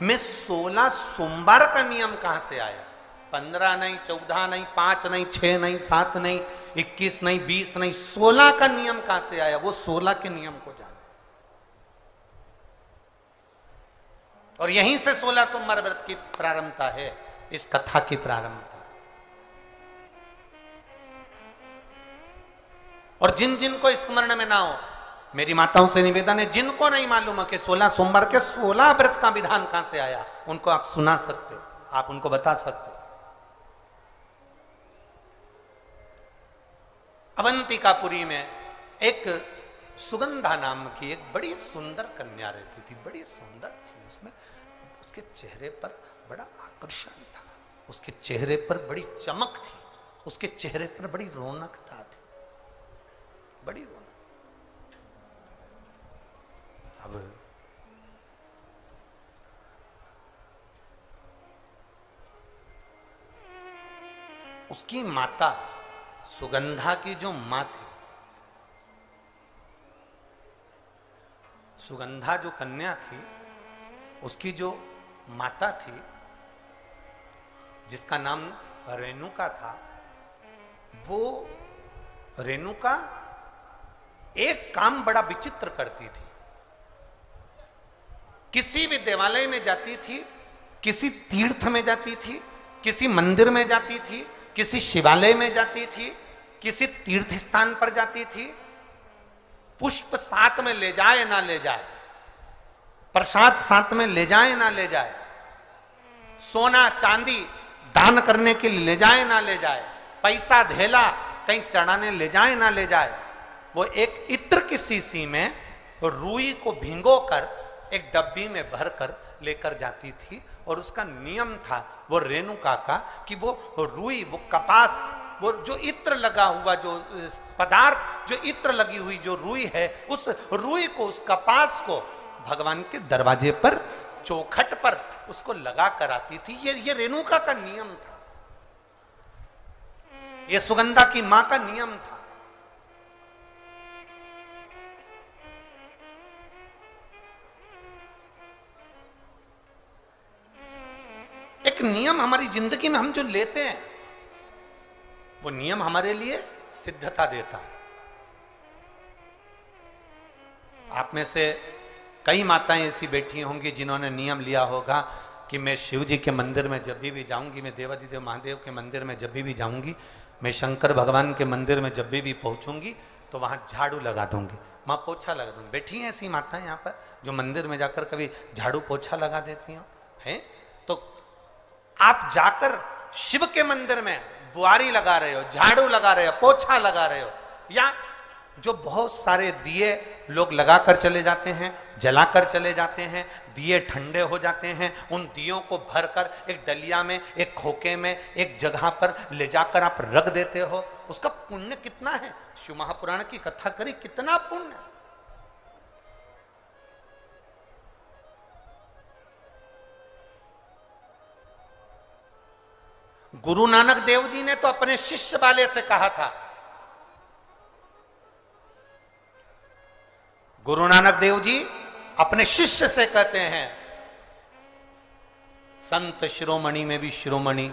में 16 सोमवार का नियम कहां से आया? 15 नहीं, 14 नहीं, 5 नहीं, 6 नहीं, 7 नहीं, 21 नहीं, 20 नहीं, 16 का नियम कहां से आया? वो 16 के नियम को जाने। और यहीं से 16 सोमवार व्रत की प्रारंभता है, इस कथा की प्रारंभता। और जिन जिन को स्मरण में ना हो, मेरी माताओं से निवेदन है, जिनको नहीं मालूम है कि 16 सोमवार के 16 व्रत का विधान कहां से आया, उनको आप सुना सकते हो, आप उनको बता सकते हो। अवंतिकापुरी में एक सुगंधा नाम की एक बड़ी सुंदर कन्या रहती थी, बड़ी सुंदर थी। उसमें उसके चेहरे पर बड़ा आकर्षण था, उसके चेहरे पर बड़ी चमक थी, उसके चेहरे पर बड़ी रौनकता थी, बड़ी रौनक। अब उसकी माता, सुगंधा की जो मां थी, सुगंधा जो कन्या थी, उसकी जो माता थी जिसका नाम रेणुका था, वो रेणुका एक काम बड़ा विचित्र करती थी। किसी भी देवालय में जाती थी, किसी तीर्थ में जाती थी, किसी मंदिर में जाती थी, किसी शिवालय में जाती थी, किसी तीर्थ स्थान पर जाती थी, पुष्प साथ में ले जाए ना ले जाए, प्रसाद साथ में ले जाए ना ले जाए, सोना चांदी दान करने के लिए ले जाए ना ले जाए, पैसा धेला कहीं चढ़ाने ले जाए ना ले जाए, वो एक इत्र की शीशी में रुई को भिगोकर एक डब्बी में भरकर लेकर जाती थी। और उसका नियम था वो रेणुका का कि वो रुई, वो कपास, वो जो इत्र लगा हुआ जो पदार्थ, जो इत्र लगी हुई जो रुई है, उस रुई को, उस कपास को भगवान के दरवाजे पर, चौखट पर उसको लगा कर आती थी। ये रेणुका का नियम था। ये सुगंधा की मां का नियम था। एक नियम हमारी जिंदगी में हम जो लेते हैं, वो नियम हमारे लिए सिद्धता देता है। आप में से कई माताएं ऐसी बैठी होंगी जिन्होंने नियम लिया होगा कि मैं शिव जी के मंदिर में जब भी जाऊंगी, मैं देवाधिदेव महादेव के मंदिर में जब भी जाऊंगी, मैं शंकर भगवान के मंदिर में जब भी पहुंचूंगी तो वहां झाड़ू लगा दूंगी, मां पोछा लगा दूंगी। बैठी हैं ऐसी माताएं यहाँ पर जो मंदिर में जाकर कभी झाड़ू पोछा लगा देती हो हैं? तो आप जाकर शिव के मंदिर में बुआरी लगा रहे हो, झाड़ू लगा रहे हो, पोछा लगा रहे हो, या जो बहुत सारे दिए लोग लगाकर चले जाते हैं, जलाकर चले जाते हैं, दिए ठंडे हो जाते हैं, उन दियों को भरकर एक डलिया में, एक खोखे में, एक जगह पर ले जाकर आप रख देते हो, उसका पुण्य कितना है? शिव महापुराण की कथा करी, कितना पुण्य। गुरु नानक देव जी ने तो अपने शिष्य वाले से कहा था, गुरु नानक देव जी अपने शिष्य से कहते हैं, संत शिरोमणि में भी शिरोमणि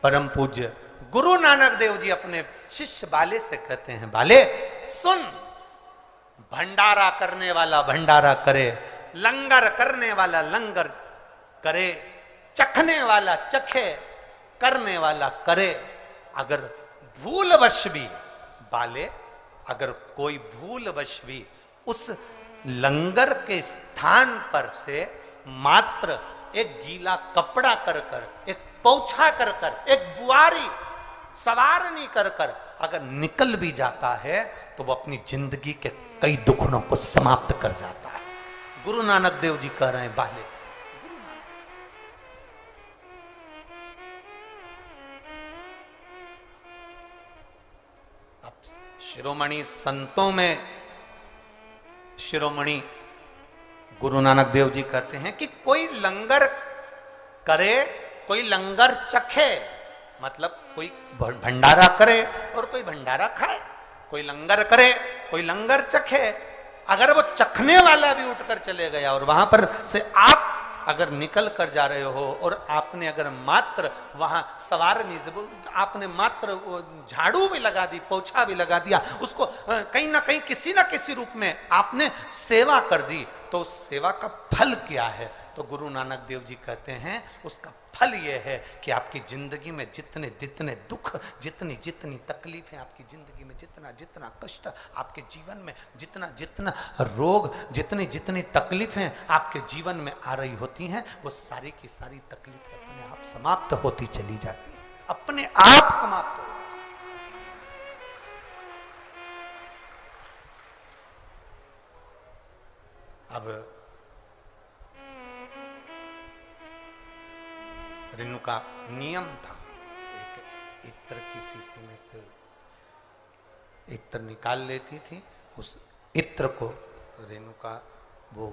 परम पूज्य गुरु नानक देव जी अपने शिष्य बाले से कहते हैं, बाले सुन, भंडारा करने वाला भंडारा करे, लंगर करने वाला लंगर करे, चखने वाला चखे, करने वाला करे। अगर भूलवश भी बाले, अगर कोई भूलवश भी उस लंगर के स्थान पर से मात्र एक गीला कपड़ा कर कर, एक पोछा कर कर, एक बुआरी सवारनी कर कर अगर निकल भी जाता है तो वो अपनी जिंदगी के कई दुखड़ों को समाप्त कर जाता है। गुरु नानक देव जी कह रहे हैं बाले से। अब शिरोमणि संतों में शिरोमणि गुरु नानक देव जी कहते हैं कि कोई लंगर करे, कोई लंगर चखे, मतलब कोई भंडारा करे और कोई भंडारा खाए, कोई लंगर करे, कोई लंगर चखे। अगर वो चखने वाला भी उठकर चले गया और वहां पर से आप अगर निकल कर जा रहे हो और आपने अगर मात्र वहां सवारनी से आपने मात्र झाड़ू भी लगा दी, पोछा भी लगा दिया, उसको कहीं ना कहीं किसी ना किसी रूप में आपने सेवा कर दी, तो उस सेवा का फल क्या है? तो गुरु नानक देव जी कहते हैं उसका फल यह है कि आपकी जिंदगी में जितने जितने दुख, जितनी जितनी तकलीफें आपकी जिंदगी में, जितना जितना कष्ट आपके जीवन में, जितना जितना रोग, जितनी जितनी तकलीफें आपके जीवन में आ रही होती हैं, वो सारी की सारी तकलीफें अपने आप समाप्त होती चली जाती हैं, अपने आप समाप्त हो। अब रेणु का नियम था, एक इत्र की शीशी में से इत्र निकाल लेती थी, उस इत्र को रेणु का वो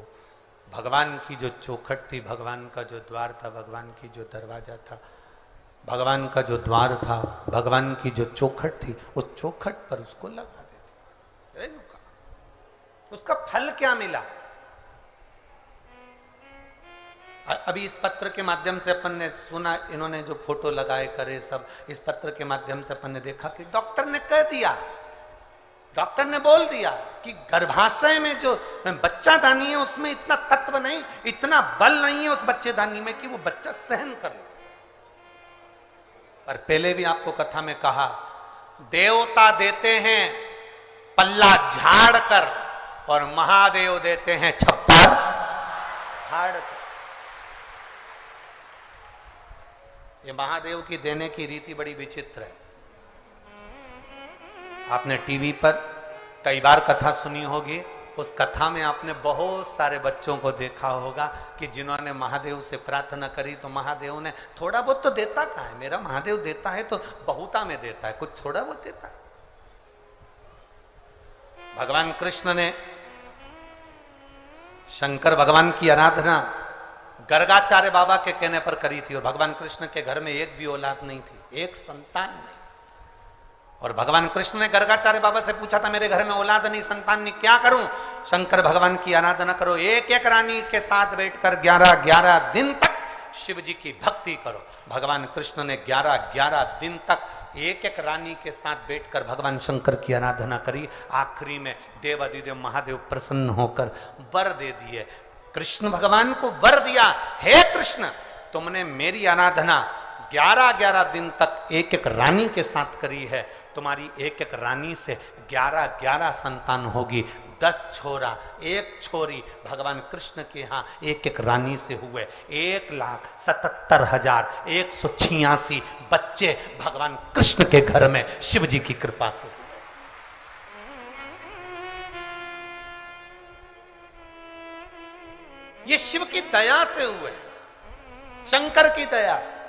भगवान की जो चौखट थी, भगवान का जो द्वार था, भगवान की जो दरवाजा था, भगवान का जो द्वार था, भगवान की जो चौखट थी, उस चौखट पर उसको लगा देती रेणु का। उसका फल क्या मिला? अभी इस पत्र के माध्यम से अपन ने सुना, इन्होंने जो फोटो लगाए करे सब, इस पत्र के माध्यम से अपन ने देखा कि डॉक्टर ने कह दिया, डॉक्टर ने बोल दिया कि गर्भाशय में जो बच्चादानी है उसमें इतना तत्व नहीं, इतना बल नहीं है उस बच्चेदानी में कि वो बच्चा सहन कर ले। पर पहले भी आपको कथा में कहा, देवता देते हैं पल्ला झाड़ कर और महादेव देते हैं छप्पर झाड़ कर। ये महादेव की देने की रीति बड़ी विचित्र है। आपने टीवी पर कई बार कथा सुनी होगी, उस कथा में आपने बहुत सारे बच्चों को देखा होगा कि जिन्होंने महादेव से प्रार्थना करी तो महादेव ने थोड़ा बहुत तो देता कहाँ है, मेरा महादेव देता है तो बहुता में देता है, कुछ थोड़ा बहुत देता है। भगवान कृष्ण ने शंकर भगवान की आराधना गर्गाचार्य बाबा के कहने पर करी थी और भगवान कृष्ण के घर में एक भी औलाद नहीं थी, एक संतान नहीं। और भगवान कृष्ण ने गर्गाचार्य बाबा से पूछा था, मेरे घर में औलाद नहीं, संतान नहीं, क्या करूं? शंकर भगवान की आराधना करो, एक एक रानी के साथ बैठकर 11-11 दिन तक शिव जी की भक्ति करो। भगवान कृष्ण ने 11-11 दिन तक एक एक रानी के साथ बैठकर भगवान शंकर की आराधना करी। आखिरी में देवादिदेव महादेव प्रसन्न होकर वर दे दिए। कृष्ण भगवान को वर दिया, हे कृष्ण, तुमने मेरी आराधना 11-11 दिन तक एक एक रानी के साथ करी है, तुम्हारी एक एक रानी से 11-11 संतान होगी। 10 छोरा 1 छोरी भगवान कृष्ण के यहाँ एक एक रानी से हुए। 1,77,186 बच्चे भगवान कृष्ण के घर में शिव जी की कृपा से। ये शिव की दया से हुए, शंकर की दया से।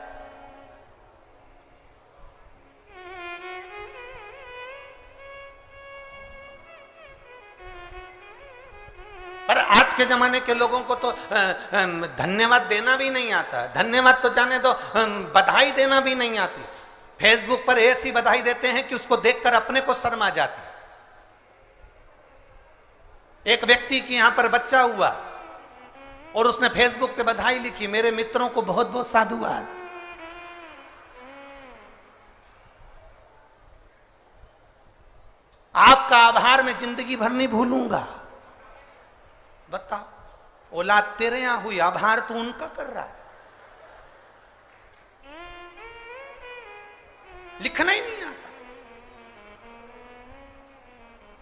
पर आज के जमाने के लोगों को तो धन्यवाद देना भी नहीं आता। धन्यवाद तो जाने दो, बधाई देना भी नहीं आती। फेसबुक पर ऐसी बधाई देते हैं कि उसको देखकर अपने को शर्म आ जाती। एक व्यक्ति की यहां पर बच्चा हुआ और उसने फेसबुक पे बधाई लिखी, मेरे मित्रों को बहुत बहुत साधुवाद। आपका आभार मैं जिंदगी भर नहीं भूलूंगा। बताओ, औलाद तेरे यहां हुई, आभार तू उनका कर रहा है। लिखना ही नहीं आता।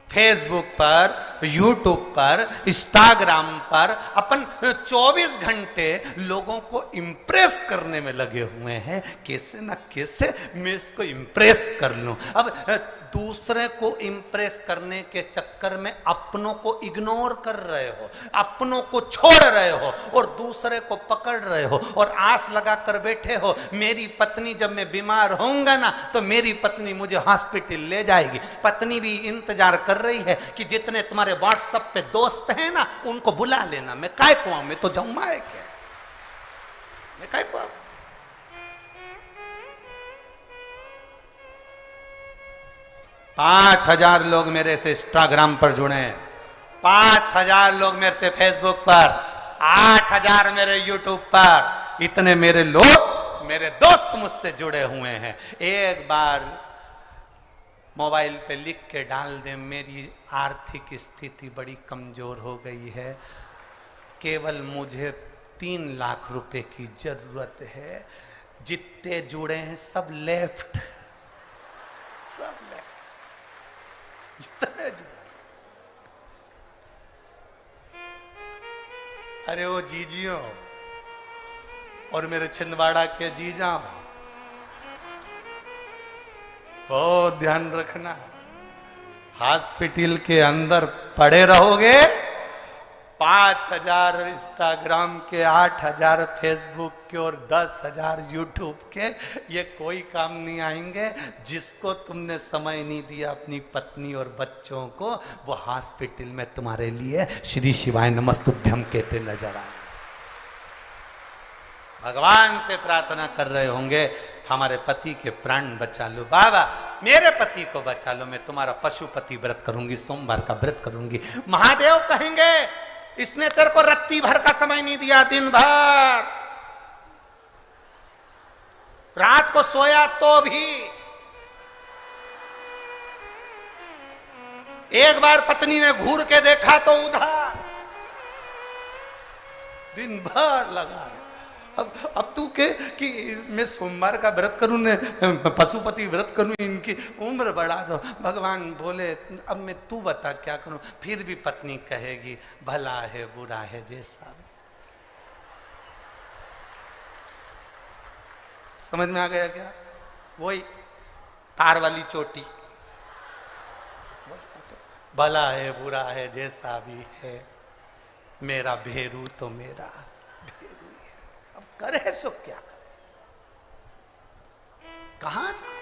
फेसबुक पर, यूट्यूब पर, इंस्टाग्राम पर अपन 24 घंटे लोगों को इंप्रेस करने में लगे हुए हैं। कैसे ना कैसे मैं इसको इंप्रेस कर लूं। अब दूसरे को इंप्रेस करने के चक्कर में अपनों को इग्नोर कर रहे हो, अपनों को छोड़ रहे हो और दूसरे को पकड़ रहे हो और आस लगा कर बैठे हो, मेरी पत्नी जब मैं बीमार होऊंगा ना तो मेरी पत्नी मुझे हॉस्पिटल ले जाएगी। पत्नी भी इंतजार कर रही है कि जितने तुम्हारे व्हाट्सएप पे दोस्त हैं ना उनको बुला लेना। मैं काय को आऊं, मैं तो जाऊंगा है क्या, मैं काय को आऊं। 5,000 लोग मेरे से इंस्टाग्राम पर जुड़े हैं, 5,000 लोग मेरे से फेसबुक पर, 8,000 मेरे यूट्यूब पर। इतने मेरे लोग, मेरे दोस्त मुझसे जुड़े हुए हैं। एक बार मोबाइल पे लिख के डाल दे, मेरी आर्थिक स्थिति बड़ी कमजोर हो गई है, केवल मुझे 3 लाख रुपए की जरूरत है। जितने जुड़े हैं सब लेफ्ट, सब लेफ्ट। जितने जुड़े, अरे वो जीजियों और मेरे छिंदवाड़ा के जीजा, बहुत ध्यान रखना। हॉस्पिटल के अंदर पड़े रहोगे, 5,000 इंस्टाग्राम के, 8,000 फेसबुक के और 10,000 यूट्यूब के, ये कोई काम नहीं आएंगे। जिसको तुमने समय नहीं दिया अपनी पत्नी और बच्चों को, वो हॉस्पिटल में तुम्हारे लिए श्री शिवाय नमस्तुभ्यम कहते नजर आए। भगवान से प्रार्थना कर रहे होंगे, हमारे पति के प्राण बचा लो बाबा, मेरे पति को बचा लो, मैं तुम्हारा पशुपति व्रत करूंगी, सोमवार का व्रत करूंगी। महादेव कहेंगे, इसने तेरे को रत्ती भर का समय नहीं दिया, दिन भर रात को सोया तो भी। एक बार पत्नी ने घूर के देखा तो उधर, दिन भर लगा रहे। अब तू के कि मैं सोमवार का व्रत करूं ने पशुपति व्रत करूं, इनकी उम्र बढ़ा दो। भगवान बोले, अब मैं तू बता क्या करूं। फिर भी पत्नी कहेगी, भला है बुरा है जैसा। समझ में आ गया क्या? वही तार वाली चोटी, भला है बुरा है जैसा भी है, मेरा भेरू तो मेरा करे सो क्या, कहां जाए।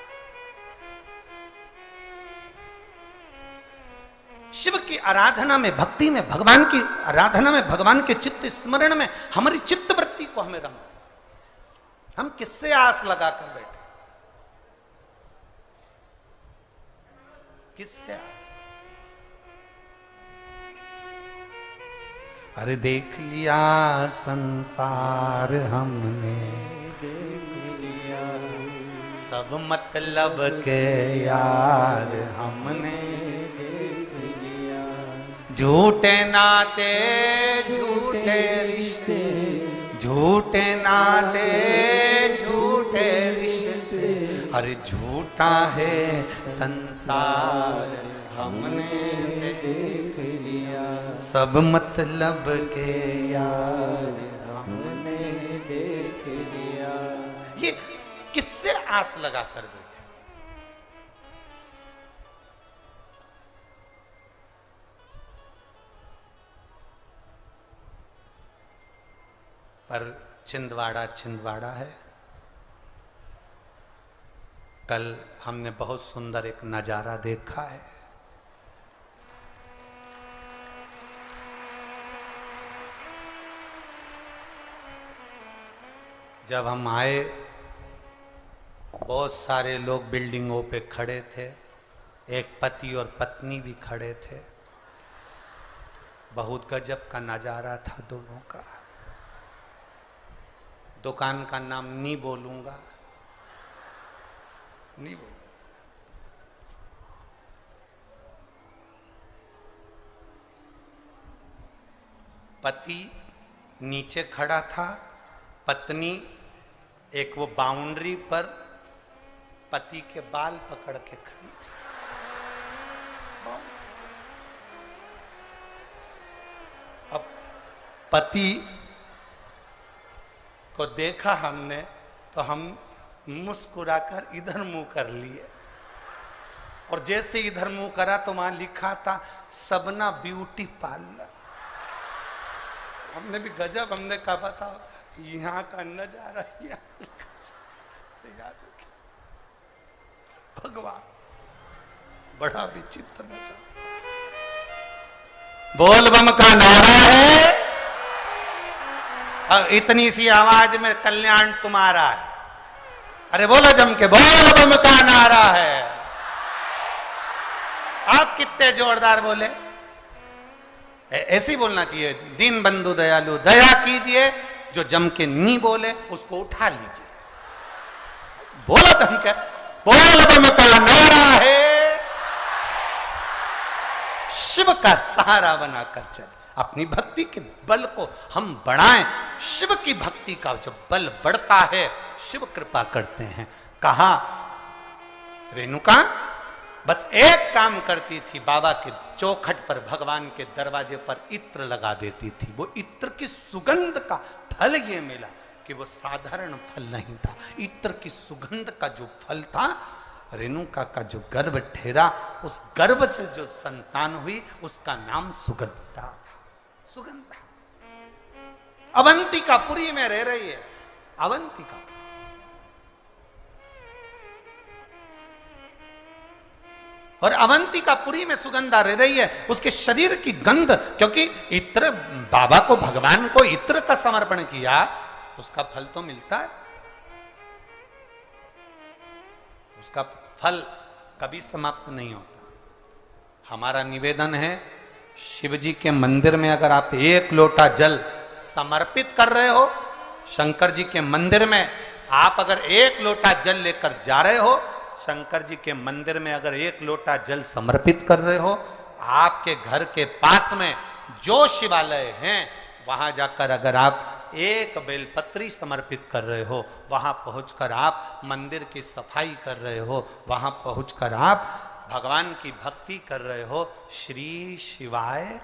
शिव की आराधना में, भक्ति में, भगवान की आराधना में, भगवान के चित्त स्मरण में हमारी चित्त वृत्ति को हमें रखना। हम किससे आस लगा कर बैठे? किससे आस? अरे देख लिया संसार हमने, देख लिया सब मतलब के यार हमने, देख लिया झूठे नाते झूठे रिश्ते, झूठे नाते झूठे रिश्ते, अरे झूठा है संसार हमने देख लिया सब मतलब के यार हमने। देख लिया। ये किससे आस लगा कर बैठे? पर छिंदवाड़ा छिंदवाड़ा है। कल हमने बहुत सुंदर एक नजारा देखा है। जब हम आए बहुत सारे लोग बिल्डिंगों पे खड़े थे, एक पति और पत्नी भी खड़े थे। बहुत गजब का नजारा था दोनों का। दुकान का नाम नहीं बोलूंगा, नहीं बोलूंगा। पति नीचे खड़ा था, पत्नी एक वो बाउंड्री पर पति के बाल पकड़ के खड़ी थी। अब पति को देखा हमने तो हम मुस्कुराकर इधर मुंह कर लिए, और जैसे इधर मुंह करा तो वहां लिखा था सबना ब्यूटी पार्लर। हमने भी गजब, हमने कहा बताओ यहाँ का नजारा याद भगवान, बड़ा विचित्र नजारा। बोल बम का नारा है और इतनी सी आवाज में कल्याण तुम्हारा है। अरे बोलो जम के, बोल बम का नारा है। आप कितने जोरदार बोले। ऐसे ही बोलना चाहिए, दीन बंधु दयालु दया कीजिए। जो जम के नी बोले उसको उठा लीजिए। बोलो दम के, बोल बम का नारा है। शिव का सहारा बनाकर चले, अपनी भक्ति के बल को हम बढ़ाएं। शिव की भक्ति का जब बल बढ़ता है, शिव कृपा करते हैं। कहा रेणुका बस एक काम करती थी, बाबा के चौखट पर भगवान के दरवाजे पर इत्र लगा देती थी। वो इत्र की सुगंध का फल ये मिला कि वो साधारण फल नहीं था। इत्र की सुगंध का जो फल था, रेणुका का जो गर्भ ठहरा, उस गर्भ से जो संतान हुई उसका नाम सुगंधा था। सुगंधा अवंतिकापुरी में रह रही है। अवंतिकापुरी, और अवंतिकापुरी में सुगंधा रह रही है। उसके शरीर की गंध, क्योंकि इत्र बाबा को, भगवान को इत्र का समर्पण किया, उसका फल तो मिलता है। उसका फल कभी समाप्त नहीं होता। हमारा निवेदन है, शिव जी के मंदिर में अगर आप एक लोटा जल समर्पित कर रहे हो, शंकर जी के मंदिर में आप अगर एक लोटा जल लेकर जा रहे हो, शंकर जी के मंदिर में अगर एक लोटा जल समर्पित कर रहे हो, आपके घर के पास में जो शिवालय हैं वहां जाकर अगर आप एक बेलपत्री समर्पित कर रहे हो, वहां पहुंचकर आप मंदिर की सफाई कर रहे हो, वहां पहुंचकर आप भगवान की भक्ति कर रहे हो, श्री शिवाय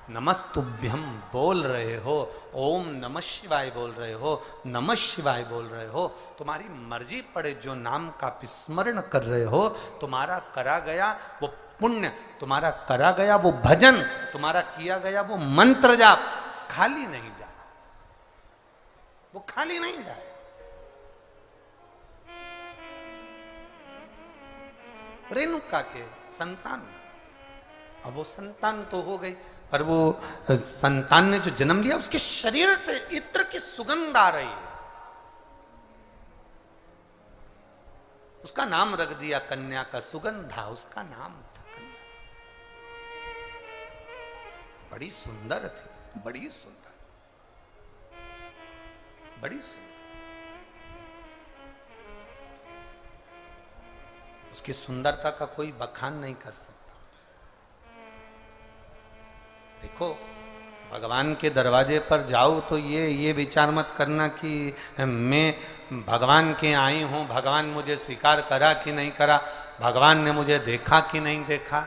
नमस्तुभ्यम बोल रहे हो, ओम नमः शिवाय बोल रहे हो, नमः शिवाय बोल रहे हो, तुम्हारी मर्जी पड़े जो नाम का विस्मरण कर रहे हो, तुम्हारा करा गया वो पुण्य, तुम्हारा करा गया वो भजन, तुम्हारा किया गया वो मंत्र जाप खाली नहीं जाए, वो खाली नहीं जाए। रेणुका के संतान, अब वो संतान तो हो गई, पर वो संतान ने जो जन्म लिया उसके शरीर से इत्र की सुगंध आ रही है। उसका नाम रख दिया कन्या का, सुगंधा उसका नाम था कन्या। बड़ी सुंदर थी, बड़ी सुंदर, बड़ी सुंदर। उसकी सुंदरता का कोई बखान नहीं कर सकता। देखो, भगवान के दरवाजे पर जाओ तो ये विचार मत करना कि मैं भगवान के आई हूं, भगवान मुझे स्वीकार करा कि नहीं करा, भगवान ने मुझे देखा कि नहीं देखा,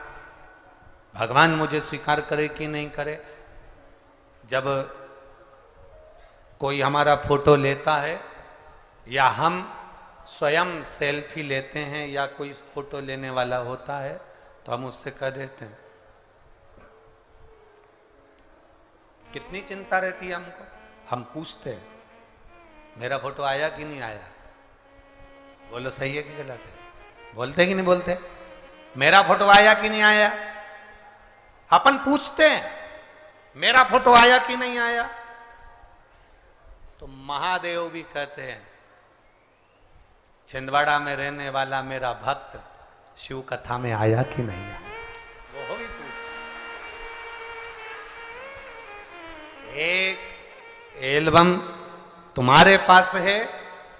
भगवान मुझे स्वीकार करे कि नहीं करे। जब कोई हमारा फोटो लेता है या हम स्वयं सेल्फी लेते हैं या कोई फोटो लेने वाला होता है तो हम उससे कह देते हैं, कितनी चिंता रहती है हमको। हम पूछते हैं मेरा फोटो आया कि नहीं आया, बोलो सही है कि गलत है, बोलते कि नहीं बोलते, मेरा फोटो आया कि नहीं आया। अपन पूछते हैं मेरा फोटो आया कि नहीं आया। तो महादेव भी कहते हैं छिंदवाड़ा में रहने वाला मेरा भक्त शिव कथा में आया कि नहीं आया, वो भी पूछ। एक एल्बम तुम्हारे पास है,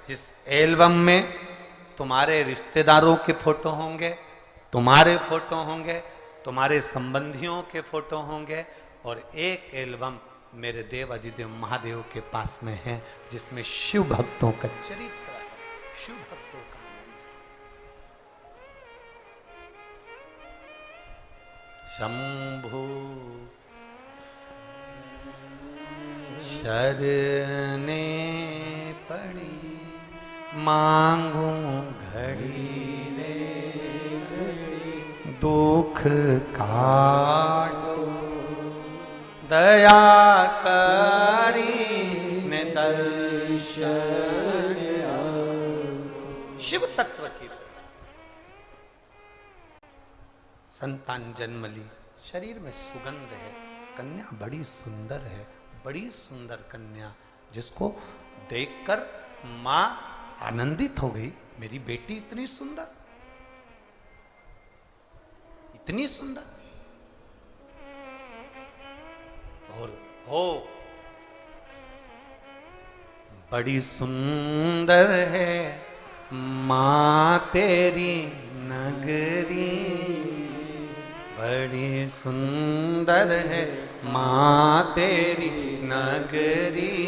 जिस एल्बम में तुम्हारे रिश्तेदारों के फोटो होंगे, तुम्हारे फोटो होंगे, तुम्हारे संबंधियों के फोटो होंगे, और एक एल्बम मेरे देव अधिदेव महादेव के पास में है जिसमें शिव भक्तों का चरित्र है, शिव भक्तों का आनंद। शंभु शरणे पड़ी मांगू घड़ी रे, दुख काटो दया करी ने दर्शन। शिव तत्व की संतान जन्म ली, शरीर में सुगंध है, कन्या बड़ी सुंदर है, बड़ी सुंदर कन्या, जिसको देखकर मां आनंदित हो गई, मेरी बेटी इतनी सुंदर, इतनी सुंदर। और हो बड़ी सुंदर है मां तेरी नगरी, बड़ी सुंदर है मां तेरी नगरी,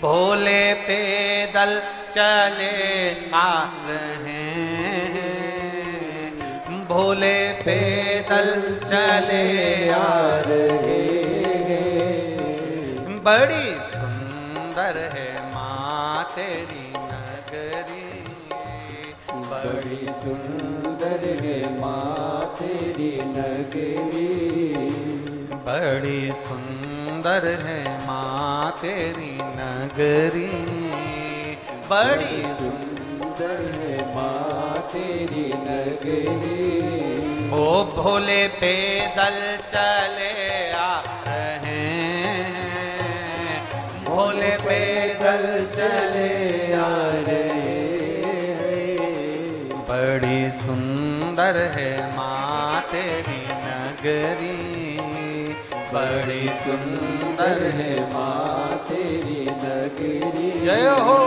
भोले पैदल चले आ रहे हैं, भोले पैदल चले आ रहे हैं, बड़ी सुंदर है मां तेरी नगरी, बड़ी सुंदर है मां तेरी नगरी, बड़ी सुंदर है मां तेरी नगरी, बड़ी सुंदर है मां तेरी नगरी। ओ भोले पैदल चले आ रहे हैं, भोले पैदल चले आ रहे हैं, बड़ी सुंदर है मां तेरी नगरी, बड़ी सुंदर है मां तेरी नगरी। जय हो।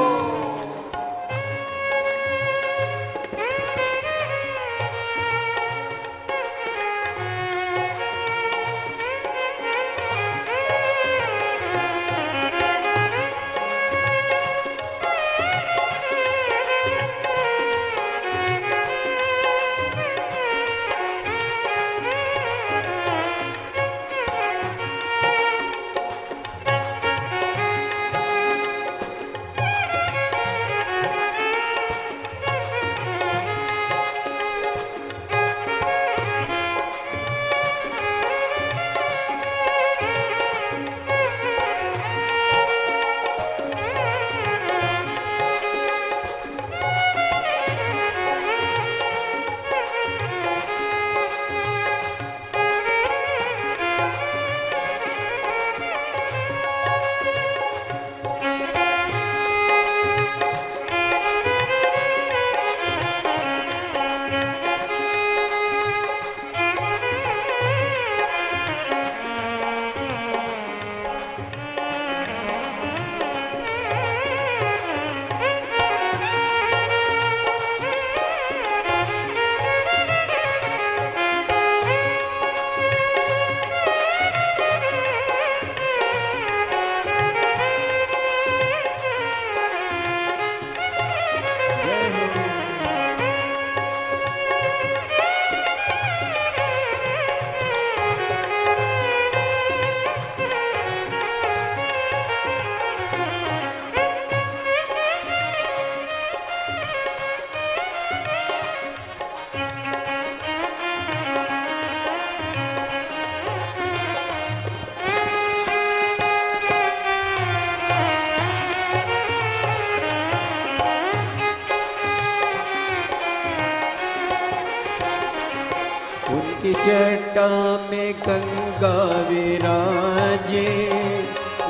जटा में गंगा विराजे,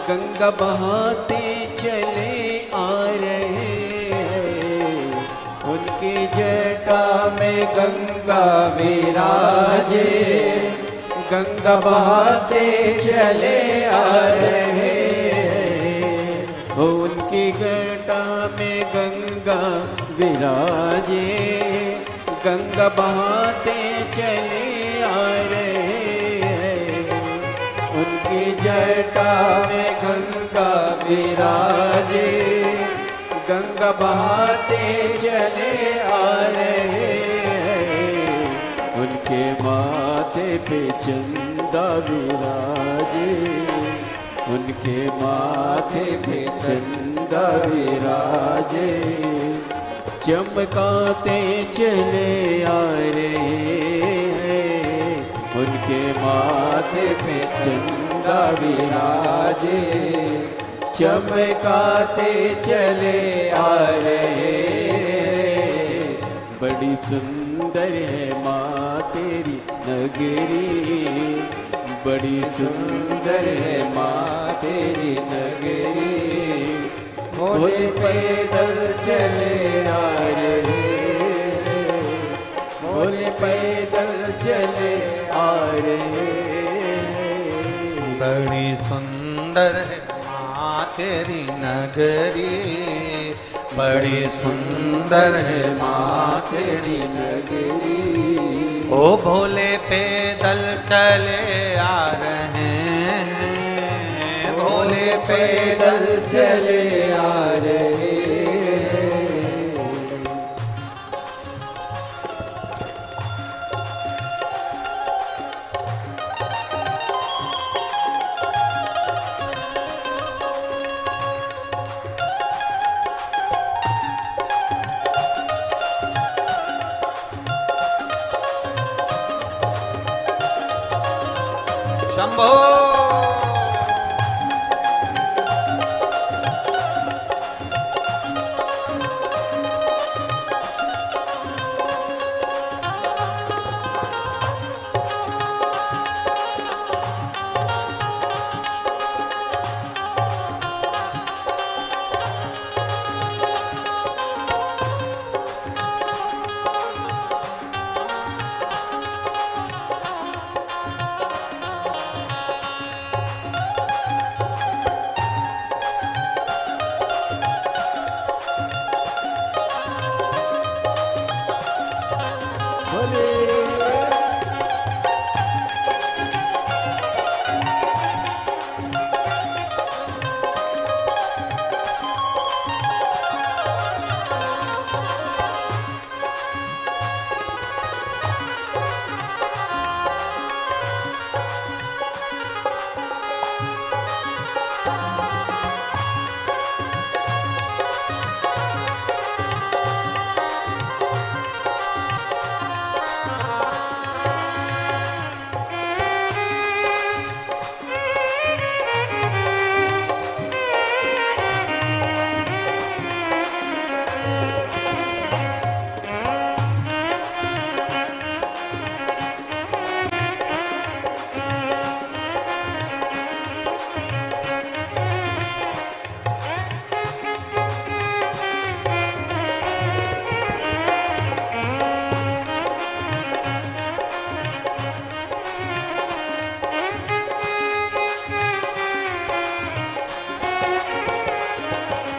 गंगा बहाते चले आ रहे हैं। उनकी जटा में गंगा विराजे, गंगा बहाते चले आ रहे हैं। उनकी जटा में गंगा विराजे, गंगा बहाते चले आ रहे हैं। उनकी जटा में गंगा विराजे, गंगा बहाते चले आ रहे हैं। उनके माथे पे चंदा विराजे, उनके माथे पे चंदा विराजे, चमकाते चले आ रहे हैं। उनके माथे पे चंदा विराजे, चमकाते चले आ रहे हैं। बड़ी सुंदर है माँ तेरी नगरी, बड़ी सुंदर है माँ तेरी नगरी। भोले पैदल चले आ रहे हैं, भोले पैदल चले आ रहे हैं। बड़ी सुंदर है माँ तेरी नगरी, बड़ी सुंदर है माँ तेरी नगरी। ओ भोले पैदल चले आ रहे हैं, भोले पैदल चले आ रहे हैं। शंभो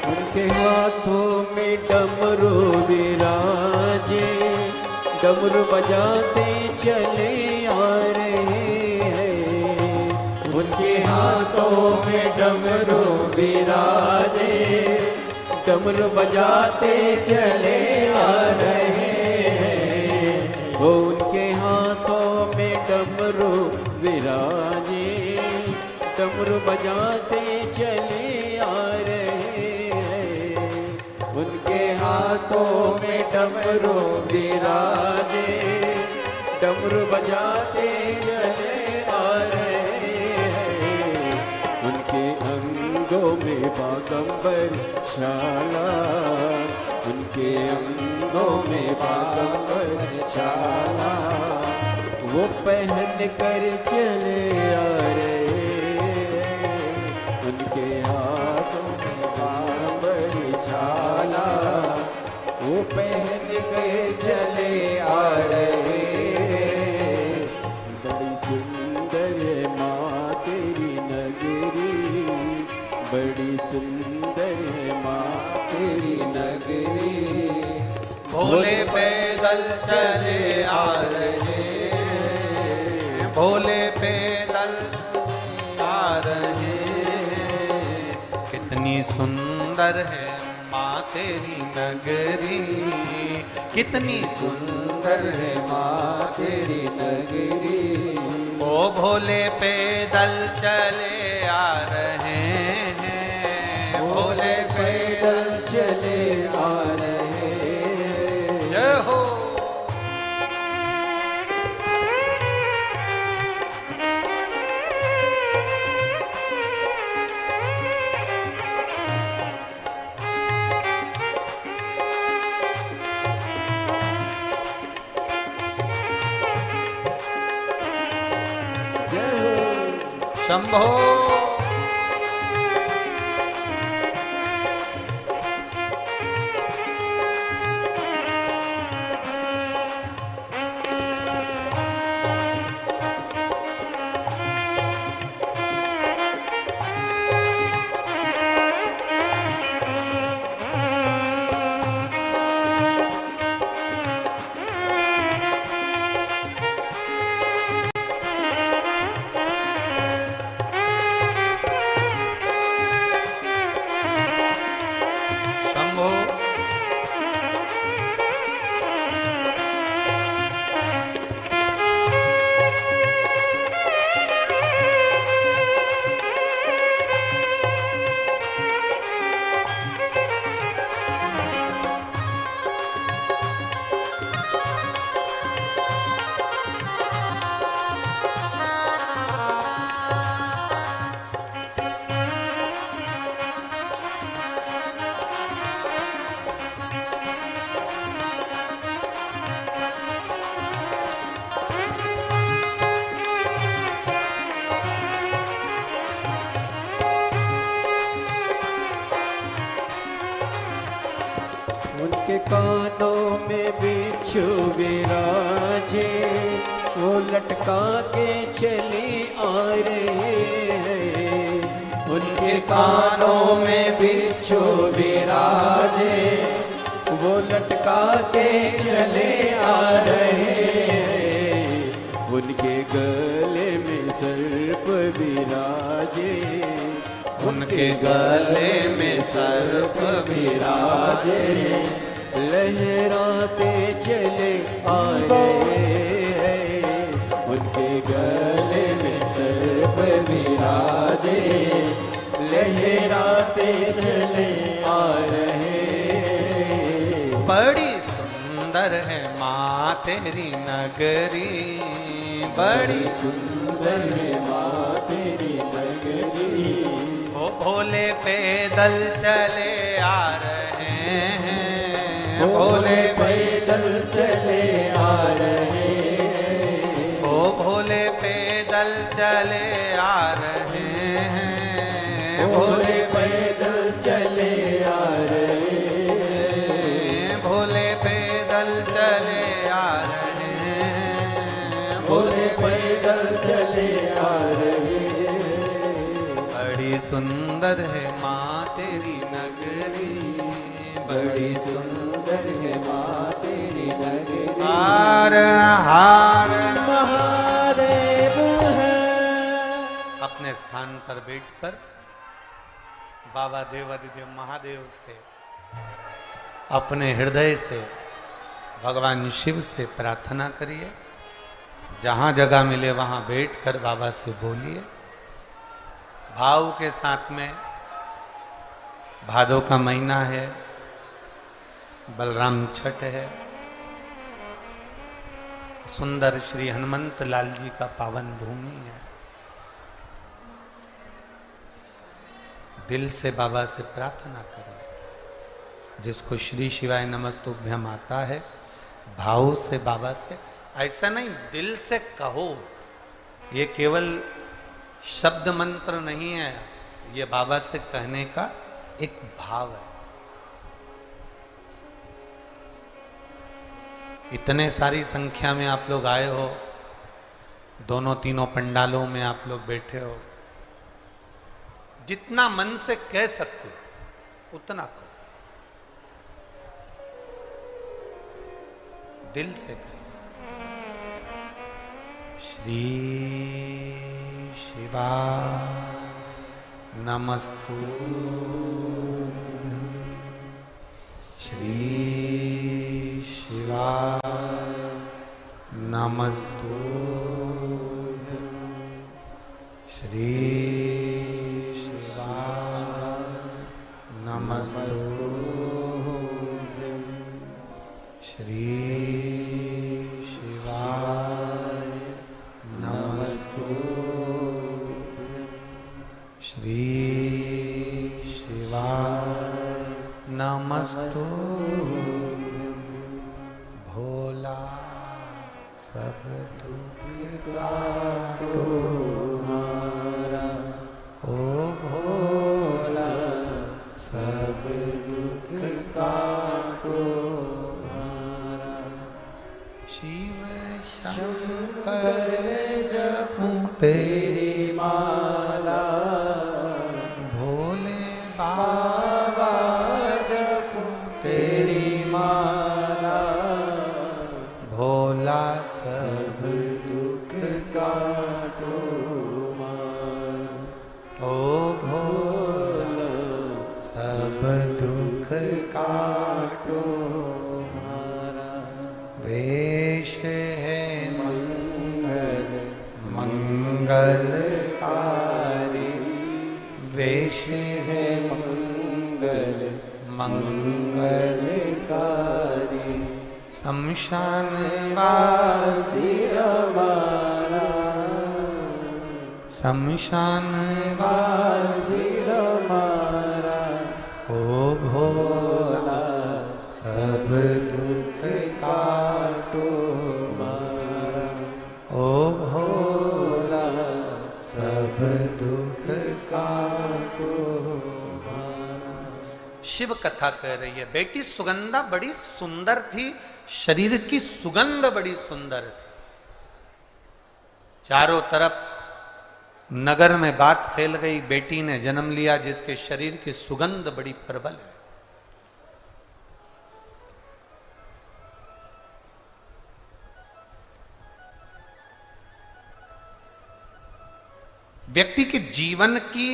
उनके हाथों में डमरू विराजे, डमरू बजाते चले आ रहे हैं। उनके हाथों में डमरू विराजे, डमरू बजाते चले आ रहे हैं। वो उनके हाथों में डमरू विराजे, डमरू बजाते चले आ रहे हैं। उनके हाथों में डमरू विराजे, डमरू बजाते चले आ रहे हैं। उनके अंगों में बागंबर शाला, उनके अंगों में बागंबर शाला। वो पहन कर चले आ रहे, उनके हाथों में बांबरी छाला, वो पहन कर चले आ रहे। बड़ी सुंदर है माँ तेरी नगरी, बड़ी सुंदर है माँ तेरी नगरी। भोले पैदल चले आ रहे, भोले पैदल आ रहे। कितनी सुंदर है माँ तेरी नगरी, कितनी सुंदर है माँ तेरी नगरी। ओ भोले पैदल चले आ रहे हैं, भोले पैदल चले आ रहे। जय हो। शंभो। उनके कानों में बिच्छू विराजे, वो लटका के चले आ रहे हैं। उनके कानों में बिच्छू विराजे, वो लटका के चले आ रहे हैं। उनके गले में सर्प विराजे, उनके गले में सर्प विराजे, लहराते चले आ रहे। उनके गले में सर्प विराजे, लहराते चले आ रहे। बड़ी सुंदर है माँ तेरी नगरी, बड़ी सुंदर है माँ तेरी नगरी। ओ भोले पैदल चले आ रहे हैं, भोले पैदल चले आ रहे। ओ भोले पैदल चले आ रहे हैं, भोले पैदल चले आ रहे। भोले पैदल चले आ रहे हैं, भोले पैदल चले आ रहे। बड़ी सुंदर है माँ तेरी नगरी, बड़ी सुंदर है माँ तेरी नगरी। हार हार महादेव है। अपने स्थान पर बैठकर बाबा देवादिदेव महादेव से अपने हृदय से भगवान शिव से प्रार्थना करिए। जहां जगह मिले वहां बैठकर बाबा से बोलिए भाव के साथ में। भादों का महीना है, बलराम छठ है, सुंदर श्री हनुमंत लाल जी का पावन भूमि है। दिल से बाबा से प्रार्थना करिए। जिसको श्री शिवाय नमस्तुभ्यम आता है, भाव से बाबा से ऐसा नहीं, दिल से कहो। ये केवल शब्द मंत्र नहीं है, ये बाबा से कहने का एक भाव है। इतने सारी संख्या में आप लोग आए हो, दोनों तीनों पंडालों में आप लोग बैठे हो, जितना मन से कह सकते हो उतना कहो, दिल से कहो। श्री शिवा नमस्तुभ्यं, श्री शिवा नमस्तुभ्यं, श्री शिवा नमस्तुभ्यं, श्री शिवा नमस्तुभ्यं, श्री शिवा नमस्तुभ्यं। भोला सब दुख काटो हमारा, ओ भोला सब दुख काटो हमारा। शिव शंकर जपूं तेरी माला, भोले बाबा जपूं तेरी माला, भोला सब दुख काटो हमारा, ओ भोला सब दुख काटो हमारा। वेश है मंगल मंगलकारी, वेश है मंगल मंगलकारी, शमशान वासी हमारा, शमशान वासी हमारा, ओ भोला सब दुख काटो हमारा, ओ भोला सब दुख काटो हमारा। शिव कथा कह रही है, बेटी सुगंधा बड़ी सुंदर थी, शरीर की सुगंध बड़ी सुंदर थी। चारों तरफ नगर में बात फैल गई, बेटी ने जन्म लिया जिसके शरीर की सुगंध बड़ी प्रबल है। व्यक्ति के जीवन की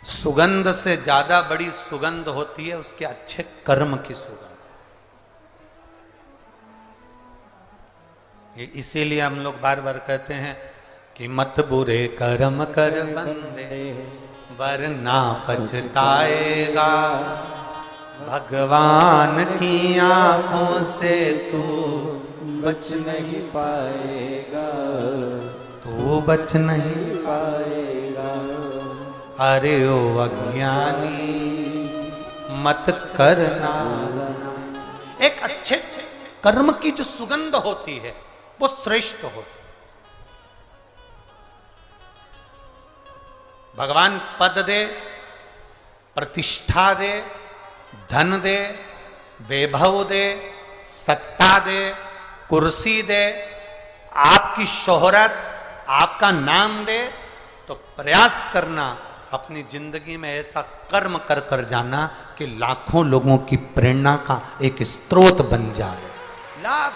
सुगंध से ज्यादा बड़ी सुगंध होती है उसके अच्छे कर्म की सुगंध। इसीलिए हम लोग बार बार कहते हैं कि मत बुरे कर्म कर बंदे, वरना पछताएगा, भगवान की आंखों से तू बच नहीं पाएगा, तू बच नहीं पाएगा। अरे ओ अज्ञानी मत करना। एक अच्छे कर्म की जो सुगंध होती है वो श्रेष्ठ होती है। भगवान पद दे, प्रतिष्ठा दे, धन दे, वैभव दे, सत्ता दे, कुर्सी दे, आपकी शोहरत, आपका नाम दे, तो प्रयास करना अपनी जिंदगी में ऐसा कर्म कर कर जाना कि लाखों लोगों की प्रेरणा का एक स्रोत बन जाए। लाख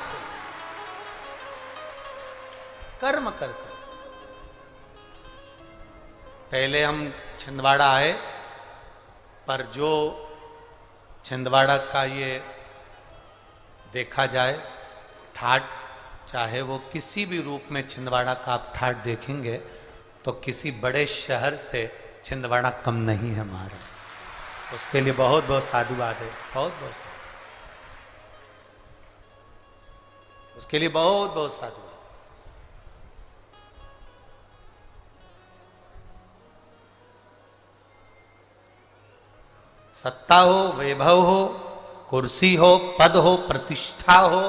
कर्म कर कर। पहले हम छिंदवाड़ा आए, पर जो छिंदवाड़ा का ये देखा जाए ठाट, चाहे वो किसी भी रूप में छिंदवाड़ा का आप ठाट देखेंगे तो किसी बड़े शहर से छिंदवाड़ा कम नहीं है हमारा। उसके लिए बहुत बहुत साधुवाद है, बहुत बहुत उसके लिए बहुत बहुत साधुवाद। सत्ता हो, वैभव हो, कुर्सी हो, पद हो, प्रतिष्ठा हो,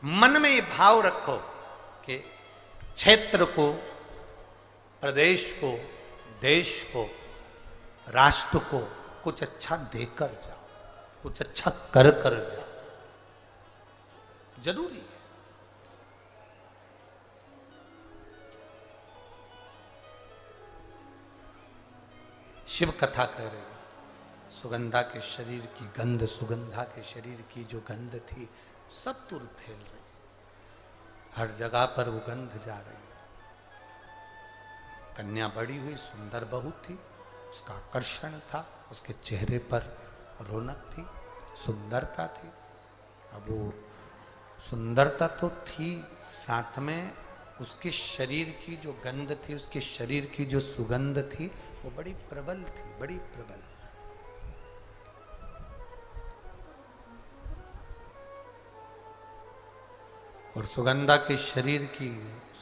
मन में ये भाव रखो कि क्षेत्र को, प्रदेश को, देश को, राष्ट्र को कुछ अच्छा देकर जाओ, कुछ अच्छा कर जाओ। जरूरी है। शिव कथा कह रहे हो, सुगंधा के शरीर की गंध, सुगंधा के शरीर की जो गंध थी सब दूर फैल रही, हर जगह पर वो गंध जा रही। कन्या बड़ी हुई, सुंदर बहू थी, उसका आकर्षण था, उसके चेहरे पर रौनक थी, सुंदरता थी। अब वो सुंदरता तो थी, साथ में उसके शरीर की जो गंध थी, उसके शरीर की जो सुगंध थी, वो बड़ी प्रबल थी, बड़ी प्रबल। और सुगंधा के शरीर की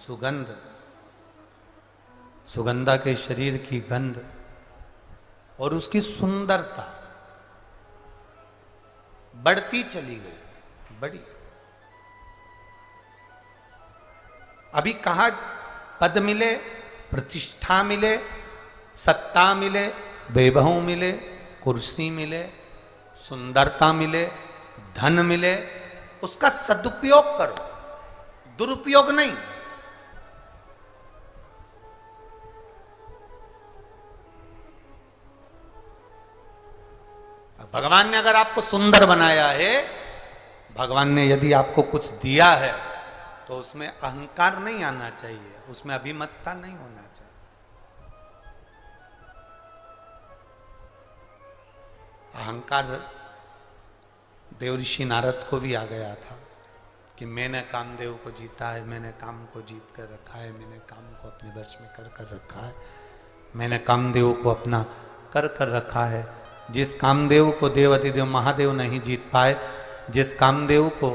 सुगंध, सुगंधा के शरीर की गंध और उसकी सुंदरता बढ़ती चली गई, बड़ी। अभी कहाँ पद मिले, प्रतिष्ठा मिले, सत्ता मिले, वैभव मिले, कुर्सी मिले, सुंदरता मिले, धन मिले, उसका सदुपयोग करो, दुरुपयोग नहीं। भगवान ने अगर आपको सुंदर बनाया है, भगवान ने यदि आपको कुछ दिया है, तो उसमें अहंकार नहीं आना चाहिए, उसमें अभिमतता नहीं होना चाहिए। अहंकार देवऋषि नारद को भी आ गया था कि मैंने कामदेव को जीता है, मैंने काम को जीत कर रखा है, मैंने काम को अपने वश में कर रखा है, मैंने कामदेव को अपना कर रखा है। जिस कामदेव को देव अधिदेव महादेव नहीं जीत पाए, जिस कामदेव को